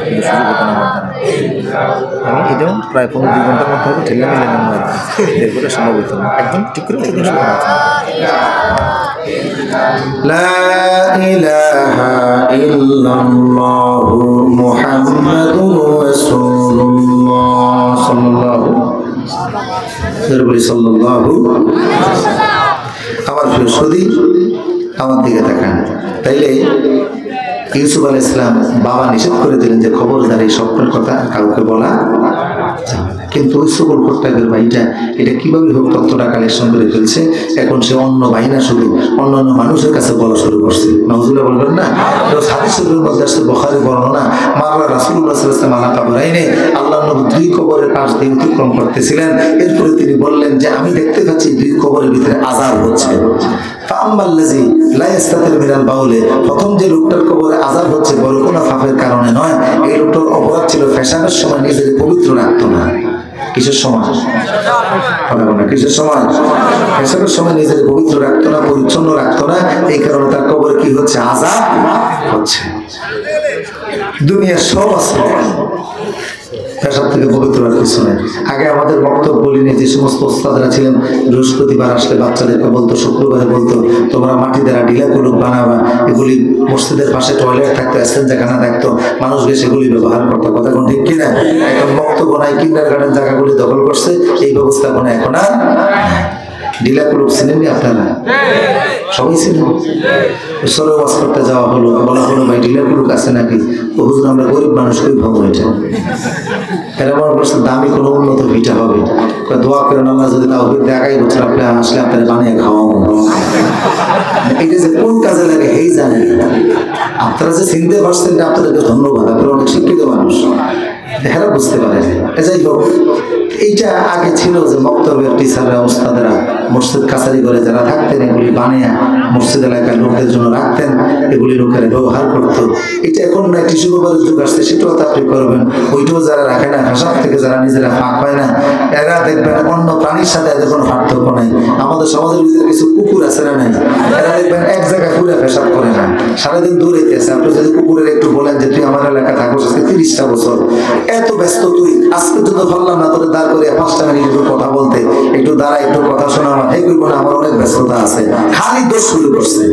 কিন্তু সুযোগ হতো না আমার দ্বারা। আমি এটাও প্রায় 15-2 ঘন্টার মধ্যে হয়তো ঠেলে মিলে নেব আর কি, এরপরে সম্ভব হতো না। একদম ঠিক করে একদম শুরু হতো না। লা ইলাহা ইল্লাল্লাহু মুহাম্মাদুর রাসূলুল্লাহ সাল্লাল্লাহু সাল্লাল্লাহু। আমার প্রিয় সদী, আমার দিকে তাকান। তাইলে ইউসুফ আলাইহিস সালাম বাবা নিষেধ করে দিলেন যে খবরদার এই স্বপ্নের কথা কাউকে বলা যাবে না। কিন্তু ওই সকল কোট্টাকের ভাইটা এটা কিভাবে হোক তথ্যটা কালেকশন করে ফেলছে। এখন সে অন্য বাহিনা শুধু অন্যান্য মানুষের কাছে বলা শুরু করছে। নাউজুবিল্লাহ বলবেন না? হাদিস শরীফের মধ্যে আসছে, বুখারী বর্ণনা, মাররা রাসূলুল্লাহ সাল্লাল্লাহু আলাইহি ওয়াসাল্লাম আলা কাবরাইনে, আল্লাহর নবী 2 কবরের পাশ দিয়ে অতিক্রম করতেছিলেন। এরপরে তিনি বললেন যে আমি দেখতে পাচ্ছি 2 কবরের ভিতরে আযাব হচ্ছে। ফাআম্মাল্লাযী লা ইস্তাতির মিনাল বাউলে, প্রথম যে লোকটার কবরে আযাব হচ্ছে বড় কোনো পাপের কারণে নয়, এই লোকটার অপরাধ ছিল পেশাবের সময় নিজেকে পবিত্র রাখতো না। কিসের সময়? কিসের সময়? পেশাবের সময় নিজের পবিত্র রাখতো না, পরিচ্ছন্ন রাখতো না, এই কারণে তার কবরে কি হচ্ছে? আযাব হচ্ছে। দুনিয়ার সব আছে, পেশাব থেকে পবিত্র আর কিছু নেই। আগে আমাদের বক্তব্য বলিনি, যে সমস্ত ওস্তাদরা ছিলেন বৃহস্পতিবার আসলে বাচ্চাদেরকে বলতো, শুক্রবারে বলতো তোমরা মাটি দ্বারা ঢিলা কুলুক বানাবা, এগুলি মসজিদের পাশে টয়লেট থাকতো, এস্তেঞ্জাখানা থাকতো, মানুষকে সেগুলি ব্যবহার করতো। কথা কোন ঠিক কিনা? এখন বক্তব্য নাই, কিন্ডারগার্টেন জায়গাগুলি দখল করছে, এই ব্যবস্থাপনা এখন আর ঢিলা কুলুক চিনেননি আপনারা? সবাই ছিলেন। সরে ওয়াজ করতে যাওয়া হলো, বলা হলো ভাই ঢিলা কুলুক আছে নাকি? হুজুর আমরা গরিব মানুষ, কই ভাবো এটা? এরা মনে করছে দামি কোনো উন্নত ভিটা হবে, দোয়া করেন আল্লাহ যদি তাও দেখাই বছর আপনি আসলে আপনারা বানিয়ে খাওয়াবো। এটা যে কোন কাজে লাগে এই জানেন। আপনারা যে চিনতে পারছেন আপনাদেরকে ধন্যবাদ, আপনারা অনেক শিক্ষিত মানুষ, এরা বুঝতে পারে। যাই হোক, এইটা আগে ছিল যে মক্তবের টিচাররা, ওস্তাদেরা মসজিদ কাছারি করে যারা থাকতেন এগুলি বানিয়ে মসজিদ এলাকার লোকদের জন্য রাখতেন, এগুলি লোকেরা ব্যবহার করতো। এটা এখন না টিস্যু পেপারের যুগ আসছে, সেটাও তো আপনি করবেন। ওইটাও যারা রাখে না, পেশাব থেকে যারা নিজেরা ফাঁক পায় না, এরা দেখবেন অন্য প্রাণীর সাথে এদের কোনো পার্থক্য নাই। আমাদের সমাজের ভিতরে কিছু কুকুর আছে না নাই, এরা দেখবেন এক জায়গায় পুরো পেশাব করে না, সারাদিন দৌড়াইতেছে। আপনি যদি কুকুরের একটু বলেন যে তুই আমার এলাকা থাকোস আজকে 30টা বছর, এত ব্যস্ত তুই, আজকে যদি ভাবলাম না তোর দাঁড় করে 5টা মিনিট একটু কথা বলতে, একটু দাঁড়া একটু কথা শোনা, আমার এই করবো না, আমার অনেক ব্যস্ততা আছে, খালি দোষ শুরু করছে।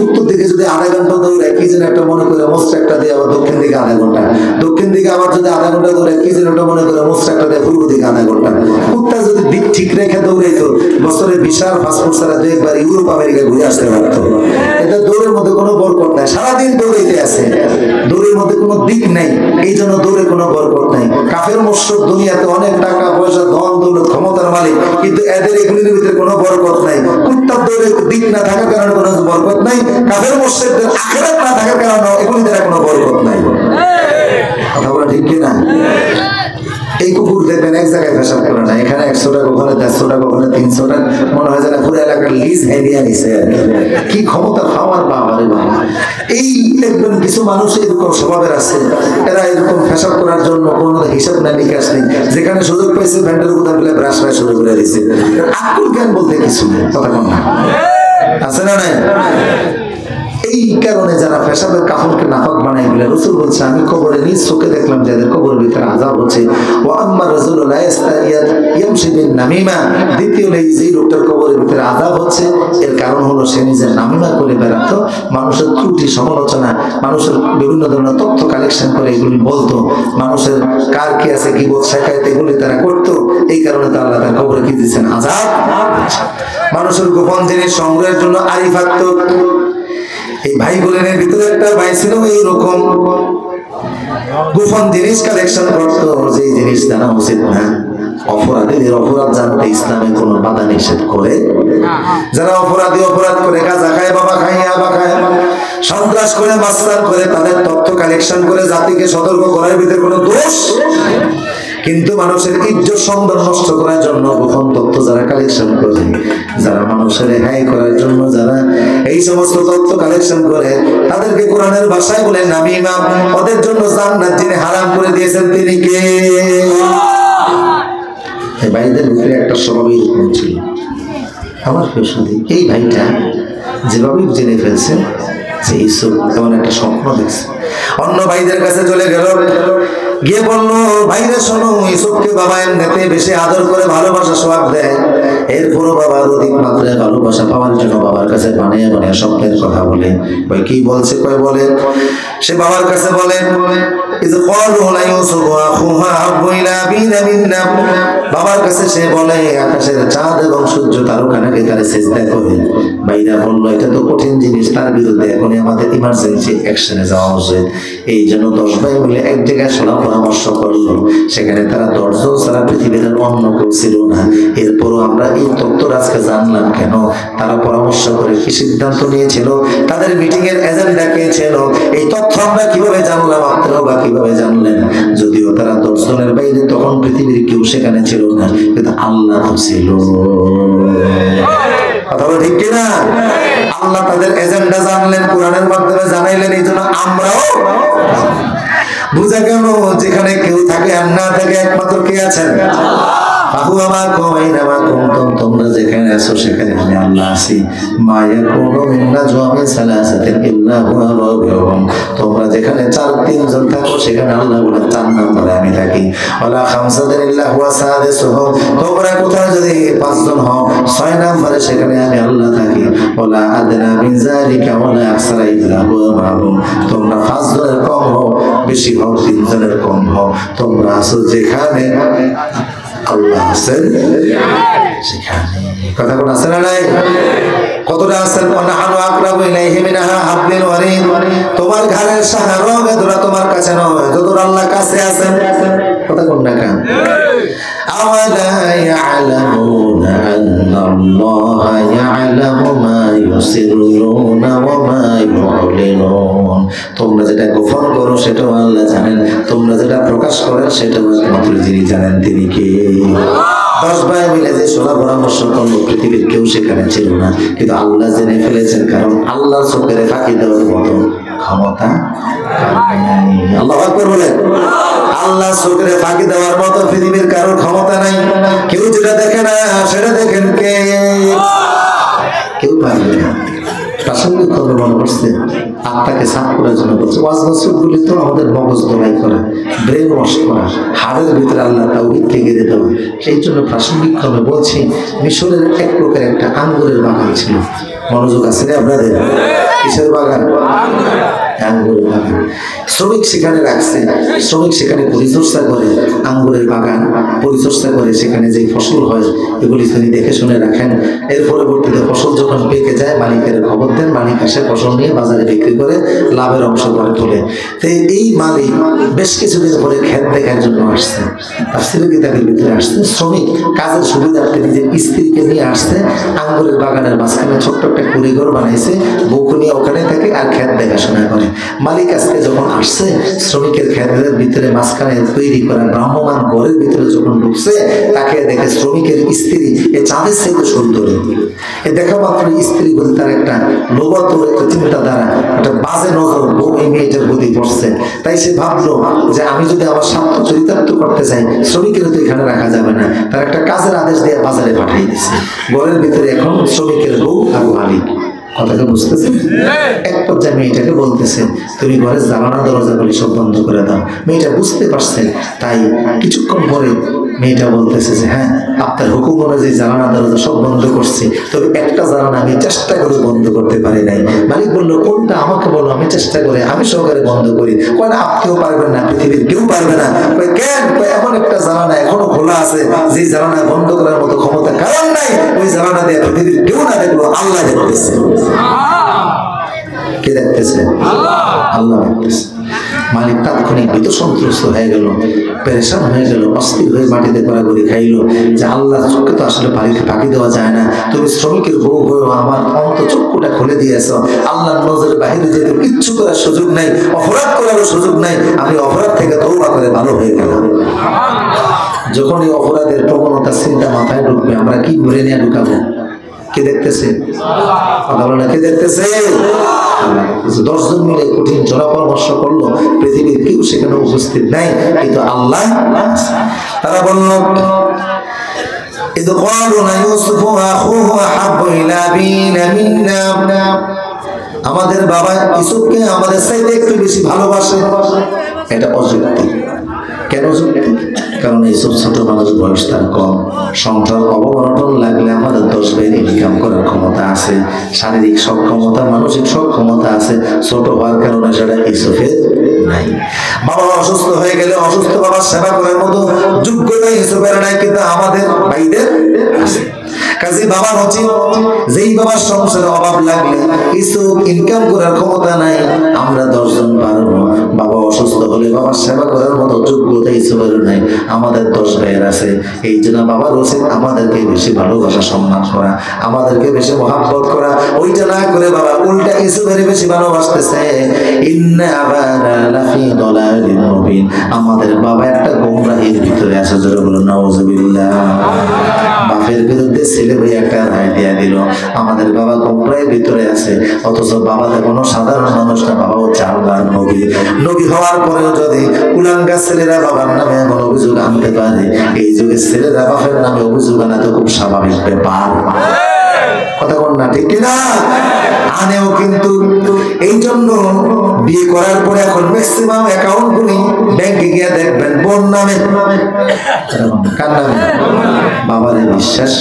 উত্তর দিকে যদি আধা ঘন্টা দৌড়ায়, কি যেন একটা মনে করে মোস্ট একটা দিয়ে আবার দক্ষিণ দিকে আধা ঘন্টা, দক্ষিণ দিকে আবার যদি আধা ঘন্টা দৌড়ায়, কি যেন একটা মনে করে মোস্ট একটা দিয়ে পূর্ব দিকে আধা ঘন্টা। কুত্তা যদি দিক ঠিক রেখে দৌড়াইতো, বছরে বিশাল পাসপোর্ট ছাড়া 2 একবার ইউরোপ আমেরিকা ঘুরে আসতে পারতো। এটা দৌড়ের মধ্যে কোনো বরকত নাই, সারাদিন দৌড়াইতে আছে, দৌড়ের মধ্যে কোনো দিক নাই, এই জন্য দৌড়ে কোনো বরকত নাই। কাফের মুশরিক দুনিয়াতে অনেক টাকা পয়সা, ধন দৌলত, ক্ষমতার মালিক, কিন্তু এদের এগুলির ভিতরে কোনো বরকত নাই। কুত্তার দৌড়ে দিক না থাকার কারণে কোনো বরকত নাই, কাফের মুশরিকদের আখিরাত না থাকার কারণে এগুলির দ্বারা কোনো বরকত নাই। কথা বলা ঠিক কিনা? এই কুকুর দেখবেন এক জায়গায় পেশাব করে না, এখানে 100 টাকা, ওখানে 150 টাকা, ওখানে 300 টাকা, মনে হয় যেন পুরো এলাকার লিজ হেরিয়ে নিছে। কি ক্ষমতা খাওয়ার, বাবারে বাবা! এই দেখবেন কিছু মানুষ এরকম স্বভাবের আছে, এরা এরকম পেশাব করার জন্য কোনো হিসাব না নিকাশ নেই, যেখানে সুযোগ পাইছে ভ্যান্ডের উপর ফেলে ব্রাশ ফ্রাশ শুরু করে দিচ্ছে। আকুল জ্ঞান বলতে কিছু নেই, কথা কম না, আছে না নাই? এই কারণে যারা পেশাবের কাফনকে নাপাক বানায় বলে রাসূল বলছে, আমি কবরে নিজ চোখে দেখলাম যাদের কবরের ভিতরে আযাব হচ্ছে। ওয়া আম্মা রাজুলু লা ইস্তাইয়াত ইয়ামশি বিন নামিমা, দ্বিতীয় এই লোকটার কবরের ভিতরে আযাব হচ্ছে, এর কারণ হলো সে নিজের নামিমা করে বেড়াতো, মানুষের ত্রুটি সমালোচনা, মানুষের বিভিন্ন ধরনের তথ্য কালেকশন করে এগুলি বলতো, মানুষের কার কি আছে কি বোধ শেখায় এগুলি তারা করতো। এই কারণে তো আল্লাহ তার কবরে কি দিচ্ছেন? আযাব। মানুষের গোপন জিনিস সংগ্রহের জন্য আড়ি থাকতো। এই ভাই বোনের ভিতরে একটা ভাই ছিল এইরকম গোপন জিনিস কালেকশন করতো, যে জিনিস জানা উচিত না। অপরাধীদের অপরাধ জানতে ইসলামে কোনো বাধা নিষেধ করে। যারা অপরাধী অপরাধ করে, গাঁজা খায়, বাবা খায়, আবা খায়, সন্ত্রাস করে, মাস্তান করে, তাদের তথ্য কালেকশন করে জাতিকে সতর্ক করার ভিতরে কোনো দোষ। কিন্তু মানুষের ইজ্জত সম্মান নষ্ট করার জন্য গোপন তথ্য যারা কালেকশন করে, যারা মানুষের হ্যায় করার জন্য যারা এই সমস্ত তথ্য কালেকশন করে, তাদেরকে কোরআনের ভাষায় বলে নামিমা। ওদের জন্য জান্নাত যিনি হারাম করে দিয়েছেন তিনি কে? এই ভাইদের ভিতরে একটা স্বভাব এরকম ছিল। আমার পেশাদি এই ভাইটা যেভাবে জেনে ফেলছে যে ইসুফ এমন একটা স্বপ্ন দেখছে, অন্য ভাইদের কাছে চলে গেল, গিয়ে বললো, ভাইরা শোনো, ইসুফকে বাবা এমনিতে বেশি আদর করে ভালোবাসা সোয়াব দেয়, এরপরও বাবার অধিক মাত্রায় ভালোবাসা পাওয়ার জন্য বাবার কাছে বানিয়ে বানিয়ে স্বপ্নের কথা বলে। ভাই কি বলছে? কয় বলে, সে বাবার কাছে বলে, বাবার কাছে সে বলে আকাশের চাঁদ এবং সূর্য তারকাকে তারা সিজদা করে। ভাইরা বললো এটা তো কঠিন জিনিস, তার বিরুদ্ধে এখনই আমাদের ইমার্জেন্সি অ্যাকশনে যাওয়া উচিত। এই জন্য 10 ভাই মিলে এক জায়গায় শোনা পরামর্শ করলো। সেখানে তারা 10 জন ছাড়া পৃথিবীর অন্য কেউ ছিল না। এরপরও আমরা এই তত্ত্বটা আজকে জানলাম কেন? তারা পরামর্শ করে কি সিদ্ধান্ত নিয়েছিল, তাদের মিটিং এর এজেন্ডা কে ছিল, এই তথ্য আমরা কিভাবে জানলাম, আপনারাও বা কিভাবে জানলেন? যদিও তারা 10 জনের বাইরে, তখন পৃথিবীর কেউ সেখানে ছিল না, কিন্তু আল্লাহ ছিল। কথা বলে ঠিক কিনা? আল্লাহ তাদের এজেন্ডা জানলেন, কোরআনের মাধ্যমে জানাইলেন, এই জন্য আমরাও বুঝা গেল যেখানে কেউ থাকে আর না থাকে একমাত্র কে আছেন? তোমরা যেখানে আছো সেখানে আমি আল্লাহ আছি। তোমরা যেখানে 4-3 থাকো সেখানে আল্লাহ বলে 4 নম্বরে আমি থাকি। তোমরা কোথাও যদি 5 জন হও 6 নম্বরে সেখানে আমি আল্লাহ থাকি। তোমরা 5 জনের কম হও, বেশি হও, 3 জনের কম হও, তোমরা আছো যেখানে আল্লাহ আছেন সেখানে। কথা কোন আছে না নাই? কতটা আছেন? তোমার ঘরের সাহারা ধরা তোমার কাছে নয়, যতদূর আল্লাহ কাছে আছেন। কথা কোন না কেন? أولا يعلمون أن الله يعلم ما يسرون وما يعلنون। তোমরা যেটা গোপন করো সেটাও আল্লাহ জানেন, তোমরা যেটা প্রকাশ করেন সেটাও একমাত্র যিনি জানেন তিনি কে? 10 ভাই মিলে যে সোলা পরামর্শ করলো পৃথিবীর কেউ সেখানে ছিল না, কিন্তু আল্লাহ জেনে ফেলেছেন, কারণ আল্লাহ চোখের ফাঁকি দেওয়ার মতো ক্ষমতা আল্লাহু আকবার বলেন। আল্লাহ চোখের ফাঁকি দেওয়ার মতো পৃথিবীর কারোর ক্ষমতা নাই। কেউ যেটা দেখে না সেটা দেখেন কে? কেউ পারবে না। প্রাসঙ্গিক খবর মনে করছে, আত্মাকে সাফ করার জন্য বলছে। ওয়াজ নসিহতগুলি তো আমাদের মগজ ধোলাই করা, ব্রেন ওয়াশ করা, হাড়ের ভিতরে আল্লাহ তাওহীদকে গেঁথে দেওয়া। সেই জন্য প্রাসঙ্গিক খবর বলছি, মিশরের এক প্রকার একটা আঙ্গুরের বাগান ছিল। মনোযোগ আছে রে আপনাদের? কিসের বাগান? আঙ্গুরের বাগান। শ্রমিক সেখানে রাখছে, শ্রমিক সেখানে পরিচর্যা করে, আঙ্গুরের বাগান পরিচর্যা করে, সেখানে যে ফসল হয় এগুলি তিনি দেখে শুনে রাখেন। এর পরবর্তীতে ফসল যখন পেকে যায় মালিকের খবর দেন, মালিক আসে ফসল নিয়ে বাজারে বিক্রি করে লাভের অংশ করে তোলে। তো এই মালিক বেশ কিছুদিন পরে ক্ষেত দেখার জন্য আসছে, তাফসীরের কিতাবের ভিতরে আসছে, শ্রমিক কাজের সুবিধার্থে নিজের স্ত্রীকে নিয়ে আসছে, আঙ্গুরের বাগানের মাঝখানে ছোট্ট একটা কুড়িঘর বানাইছে, বউকে নিয়ে ওখানে থাকে আর ক্ষেত দেখাশোনা করে। মালিক আজকে যখন আসছে, শ্রমিকের ক্ষেতের ভিতরে মাঝখানে তৈরি করা ভ্রাম্যমান ঘরের ভিতরে যখন ঢুকছে, তাকে দেখে শ্রমিকের স্ত্রী এ চাঁদের চাইতে সুন্দর। এ দেখা মাত্র স্ত্রী বলে তার একটা লোভাতুর একটা চিন্তাধারা, একটা বাজে নজর বউ এই মেয়েটার প্রতি পড়ছে। তাই সে ভাবলো যে আমি যদি আমার স্বার্থ চরিতার্থ করতে চাই, শ্রমিকের তো এখানে রাখা যাবে না। তার একটা কাজের আদেশ দিয়ে বাজারে পাঠিয়ে দিচ্ছে। ঘরের ভিতরে এখন শ্রমিকের বউ আর মালিক। কথাটা বুঝতেছেন? এক পর্যায়ে মেয়েটাকে বলতেছে, তুমি ঘরের জানালা দরজাগুলি সব বন্ধ করে দাও। মেয়েটা বুঝতে পারছে, তাই কিছুক্ষণ পরে মেয়েটা বলতেছে যে হ্যাঁ, আপনার হুকুম অনুযায়ী জানালা দরজা সব বন্ধ করছি, তবে একটা জানালা আমি চেষ্টা করে বন্ধ করতে পারি নাই। মালিক বললো কোনটা? আমাকে বলো, আমি চেষ্টা করে আমি সহকারে বন্ধ করি। কয় না, আপনিও পারবেন না, পৃথিবীর কেউ পারবে না। কয় কেন? কয় এমন একটা জানালা এখনো খোলা আছে যে জানালা বন্ধ করার মতো ক্ষমতা কারণ নাই। ওই জানালা দিয়ে পৃথিবীর কেউ না দেখলো, আল্লাহ দেখতেছে। কে দেখতেছে? আল্লাহ দেখতেছে। মালিক তাৎক্ষণিক ভীত সন্ত্রস্ত হয়ে গেল, পেরেশান হয়ে গেল, অস্থির হয়ে মাটিতে কড়াকড়ি খাইল যে আল্লাহ চোখকে তো আসলে ফাঁকি দেওয়া যায় না। তুমি শ্রমিকের বউ হয়েও আমার অন্ত চক্ষুটা খুলে দিয়েছ। আল্লাহর নজরের বাহিরে যেতে কিচ্ছু করার সুযোগ নাই, অপরাধ করারও সুযোগ নাই। আমি অপরাধ থেকে তওবা করে ভালো হয়ে গেলাম। যখন এই অপরাধের প্রবণতা চিন্তা মাথায় ঢুকবে, আমরা কি ঘুরে নিয়ে ঢুকাবো? কে দেখতেছে? কে দেখতেছে? 10 জন মিলে কঠিন জোড়া পরামর্শ করলো, পৃথিবীর কেউ সেখানে উপস্থিত নাই, কিন্তু আল্লাহ। তারা বলল আমাদের বাবা ইউসুফকে আমাদের চাইতে একটু বেশি ভালোবাসে। এটা অযৌক্তিক। কেন যুক্তি? কারণ এইসব ছোট মানুষ, বয়স তার কম, সংসার অবনটন লাগলে আমাদের 10 ভাইয়ের ইনকাম করার ক্ষমতা আছে, শারীরিক সক্ষমতা, মানসিক সক্ষমতা আছে। ছোট হওয়ার কারণে সেটা ইউসুফের নাই। বাবা অসুস্থ হয়ে গেলে অসুস্থ বাবার সেবা করার মতো যোগ্যতা ইউসুফের নাই, কিন্তু আমাদের ভাইদের আছে। কাজে বাবা উচিত, যেই বাবার সংসারে অভাব লাগলে ইউসুফ ইনকাম করার ক্ষমতা নাই, আমরা 10 জন পারবো। বাবা অসুস্থ হলে বাবার সেবা করার মতো যোগ্যতা ইউসুফের নাই, আমাদের 10 ভাইয়ের আছে। এই জন্য বাবার উচিত আমাদেরকে বেশি ভালোবাসা, সম্মান করা, আমাদেরকে বেশি মহাব্বত করা। ওইটা না করে বাবা উল্টা ইউসুফের বেশি ভালোবাসতেছে। ইন্না আবানা লাফি দালালিন মুবিন, আমাদের বাবা একটা গোমরাহির ভিতরে আছে। জোরে বলুন নাউজুবিল্লাহ। বাপের বিরুদ্ধে ছেলে ভাই একটা রায় দিয়ে দিল, আমাদের বাবা কোমরায় ভিতরে আছে, অথচ বাবা কোনো সাধারণ মানুষ না, বাবা হচ্ছে আল্লাহর নবী। নবী হওয়ার পরেও যদি কুলাঙ্গা ছেলেরা বাবার নামে এমন অভিযোগ আনতে পারে, এই যুগে ছেলেরা বাপের নামে অভিযোগ আনা তো খুব স্বাভাবিক ব্যাপার। কথা বল না, ঠিক কিনা? আনেও কিন্তু। এই জন্য বিয়ে করার পরে এখন ম্যাক্সিমাম অ্যাকাউন্ট গুলি ব্যাংকে গিয়ে দেখবেন বোন নামে, কার নামে? বাবারে বিশ্বাস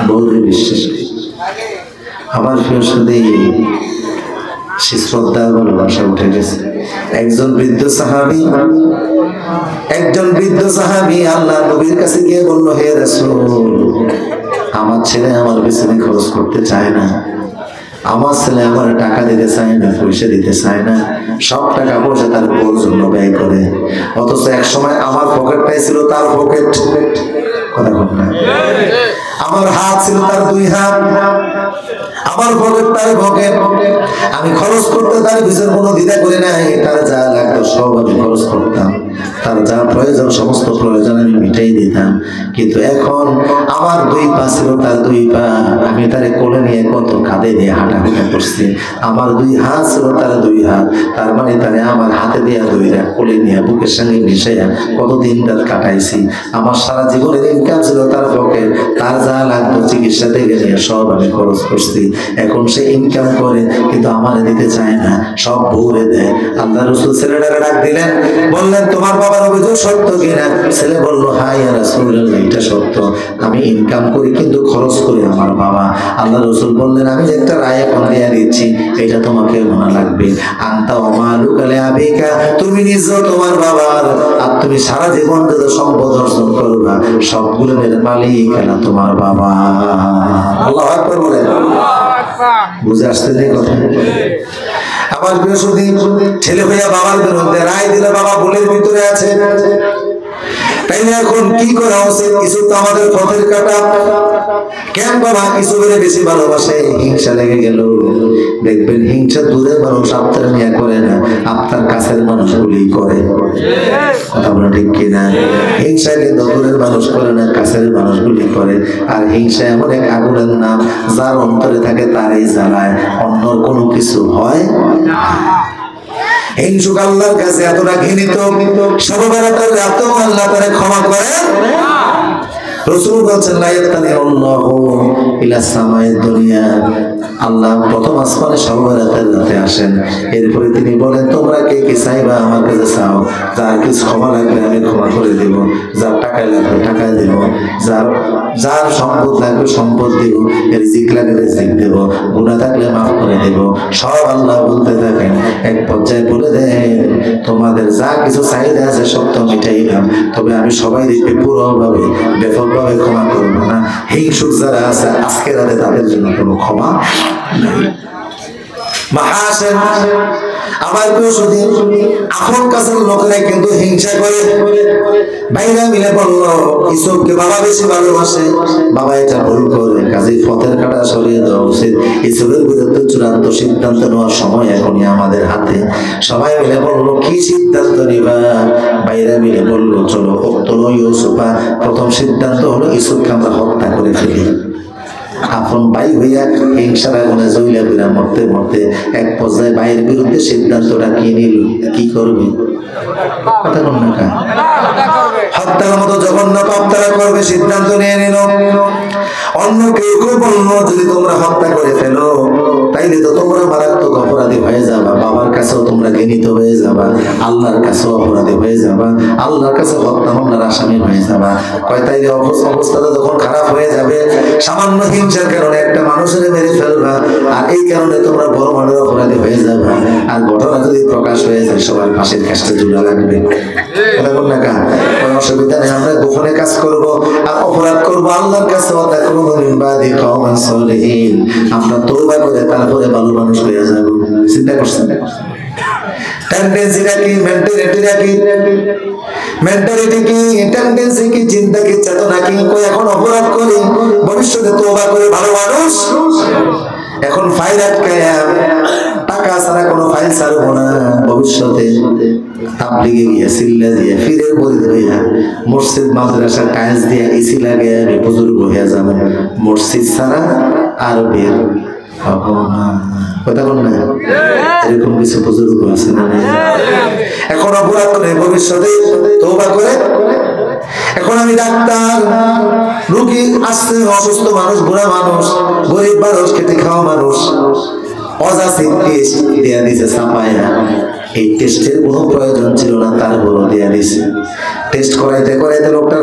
বউরে বিশ্বাস। আমার প্রিয় সাথে সে শ্রদ্ধা ভালোবাসা উঠে গেছে। একজন বৃদ্ধ সাহাবী আল্লাহ নবীর কাছে গিয়ে বলল, হে রাসূল, আমার ছেলে আমার পেছনে খরচ করতে চায় না, আমার ছেলে আমার টাকা দিতে চায় না, পয়সা দিতে চায় না, সব টাকা পয়সা তার বউর জন্য ব্যয় করে, অথচ এক সময় আমার পকেটটাই ছিল তার পকেট। কথা বল না, আমার হাত ছিল তার 2 হাত, আমার পকেট তার পকেট, আমি খরচ করতে তার ভিতর কোনো দ্বিধা করে নাই, তার যা লাগতো সব আমি খরচ করতাম, তার যা প্রয়োজন সমস্ত প্রয়োজন আমি মিটাই দিতাম। কিন্তু এখন আমার 2 পা ছিল তার 2 পা, আমি তারে কোলে নিয়ে কত কাঁধে দিয়ে হাঁটাহাঁটা করছি, আমার 2 হাত ছিল তার 2 হাত, তার মানে তারে আমার হাতে দিয়ে 2 কোলে নিয়ে বুকের সঙ্গে মিশাইয়া কতদিন রাত কাটাইছি। আমার সারা জীবনের ইনকাম ছিল তার পকেট, তার যা লাগতো চিকিৎসা থেকে নিয়ে সব আমি খরচ করছি। এখন সে ইনকাম করে কিন্তু আমার দিতে চায় না, সব বউরে দেয়। আল্লাহ রাসূল ছেলেটাকে ডাক দিলেন, বললেন, তোমার বাবার অভিযোগ সত্য কিনা? ছেলে বলল, হ্যাঁ ইয়া রাসূলুল্লাহ, এটা সত্য, আমি ইনকাম করি কিন্তু খরচ করি আমার বাবা। আল্লাহ রাসূল বললেন, আমি যে একটা রায় এখন দিয়ে দিচ্ছি, এটা তোমাকে মনে লাগবে। আনতা ওয়া মালুকা লিআবিকা, তুমি নিজেও তোমার বাবার, আর তুমি সারা জীবন যত সম্পদ অর্জন করবা সবগুলো মেরে মালিক না তোমার বাবা। আল্লাহু আকবার বলেন। বুঝে আসছে যে কথা? আমার বৃহস্পতি ছেলে হইয়া বাবার বিরুদ্ধে রায় দিলে, বাবা ভুলের ভিতরে আছে, তাই না? এখন কি করা উচিত? কিছু তো আমাদের পথের কাটা। কেন বাবা কিছু করে বেশি ভালোবাসে, হিংসা লেগে গেল। দেখবেন হিংসা দূরের মানুষ আপনার নিয়ে করে না, আপনার কাছের মানুষগুলি করে। কথা বলা ঠিক কিনা? হিংসা কিন্তু দূরের মানুষ করে না, কাছের মানুষগুলি করে। আর হিংসা এমন এক আগুনের নাম, যার অন্তরে থাকে তারই জ্বালায়, অন্যর কোনো কিছু হয় না। হিংসুক আল্লাহর কাছে এতটা ঘৃণিত, সর্ববেলাতে এত আল্লাহ তারে ক্ষমা করেন। রাসূল বলেছেন, লা ইয়াতানিল্লাহু ইলা সামাইদ দুনিয়া, আল্লাহ প্রথম আসমানে সর্ববেলাতে রাতে আসেন। এরপরে তিনি বলেন, তোমরা কে কি চাইবা আমার কাছে চাও, যার কিছু ক্ষমা লাগবে আমি ক্ষমা করে দেব, যার টাকা লাগবে টাকা দেব, যার সম্পদ লাগবে সম্পদ দেব, রিজিক লাগবে রিজিক দেব, গুনাহ থাকলে মাফ করে দেব। সব আল্লাহ বলতে থাকেন। এক পর্যায়ে বলে দেন, তোমাদের যা কিছু চাহিদা আছে সব তো মিটাইলাম, তবে আমি সবাই দেখবে পুরোভাবে ব্যাপকভাবে ক্ষমা করবো না। হিংসুক যারা আছে আজকে রাতে তাদের জন্য কোনো ক্ষমা নাই। মাহাসেন আমার বৃহস্পতি আপন কাছের লোকেরাই কিন্তু হিংসা করে। ভাইরা মিলে বলল, ইসুফকে বাবা বেশি ভালোবাসে, বাবা এটা ভুল করে, কাজে পথের কাটা সরিয়ে দেওয়া উচিত। ইসুফের বিরুদ্ধে চূড়ান্ত সিদ্ধান্ত নেওয়ার সময় এখনই আমাদের হাতে। সবাই মিলে বলল, কি সিদ্ধান্ত নিবা? ভাইরা মিলে বলল, চলো উক্তলো ইউসুফা, প্রথম সিদ্ধান্ত হলো ইসুফকে আমরা হত্যা করে ফেলি। আপন ভাই হইয়া হিংসার আগুনে জ্বলে পুরা মরতে মরতে এক পর্যায়ে ভাইয়ের বিরুদ্ধে সিদ্ধান্তটা কি নিল, কি করবে? কথা বল না কা? হত্যার মতো জঘন্য পাপ তারা করবে সিদ্ধান্ত নিয়ে নিল। অন্য কেউ কেউ বললো, যদি তোমরা হত্যা করে ফেলো তাইলে তো তোমরা মারাত্মক অপরাধী হয়ে যাবা, বাবার কাছেও তোমরা ঘৃণিত হয়ে যাবা, আল্লাহর কাছেও অপরাধী হয়ে যাবা, আল্লাহর কাছে হত্যা মামলার আসামি হয়ে যাবা। কয় তাইলে অবস্থাটা যখন খারাপ হয়ে যাবে, সামান্য হিংসার কারণে একটা মানুষের মেরে ফেলবা, আর এই কারণে তোমরা বড় মানের অপরাধী হয়ে যাবা, আর ঘটনা যদি প্রকাশ হয়ে যায় সবার পাশের কাজটা জোড়া লাগবে। বলুন না কা? কোনো অসুবিধা নেই, আমরা গোপনে কাজ করবো আর অপরাধ করবো আল্লাহর কাছে। আমরা তওবা করে তারপরে ভালো মানুষ হয়ে যাব। চিন্তা করছেন? টেন্ডেন্সিটা কি, মেন্টালিটিটা কি, মেন্টালিটি কি, টেন্ডেন্সি কি, চিন্তা কি, চেতনা কি? কই এখন অপরাধ করি, ভবিষ্যতে তওবা করে ভালো মানুষ। এখন ফাইল আটকায়া টাকা ছাড়া কোনো ফাইল ছাড়বো না, ভবিষ্যতে তাবলিগে গিয়া সিল্লা দিয়া ফিরের বলতে হইয়া মসজিদ মাদ্রাসা টাইলস দিয়া এসি লাগে আমি বুজুর্গ হইয়া যাব, মসজিদ ছাড়া আর বের হবো না। কথা বল না, এরকম কিছু বুজুর্গ আছে না? এখন অপরাধ করে ভবিষ্যতে তওবা করে। এখন আমি ডাক্তার, রোগী আসছে, অসুস্থ মানুষ, বুড়া মানুষ, গরিব মানুষ, খেটে খাওয়া মানুষ, অজাসি টেস্ট দেয়া দিছে ছাপায়া। এই টেস্টের কোনো প্রয়োজন ছিল না, তারপরও দেয়া দিছে। টেস্ট করাইতে করাইতে লোকটার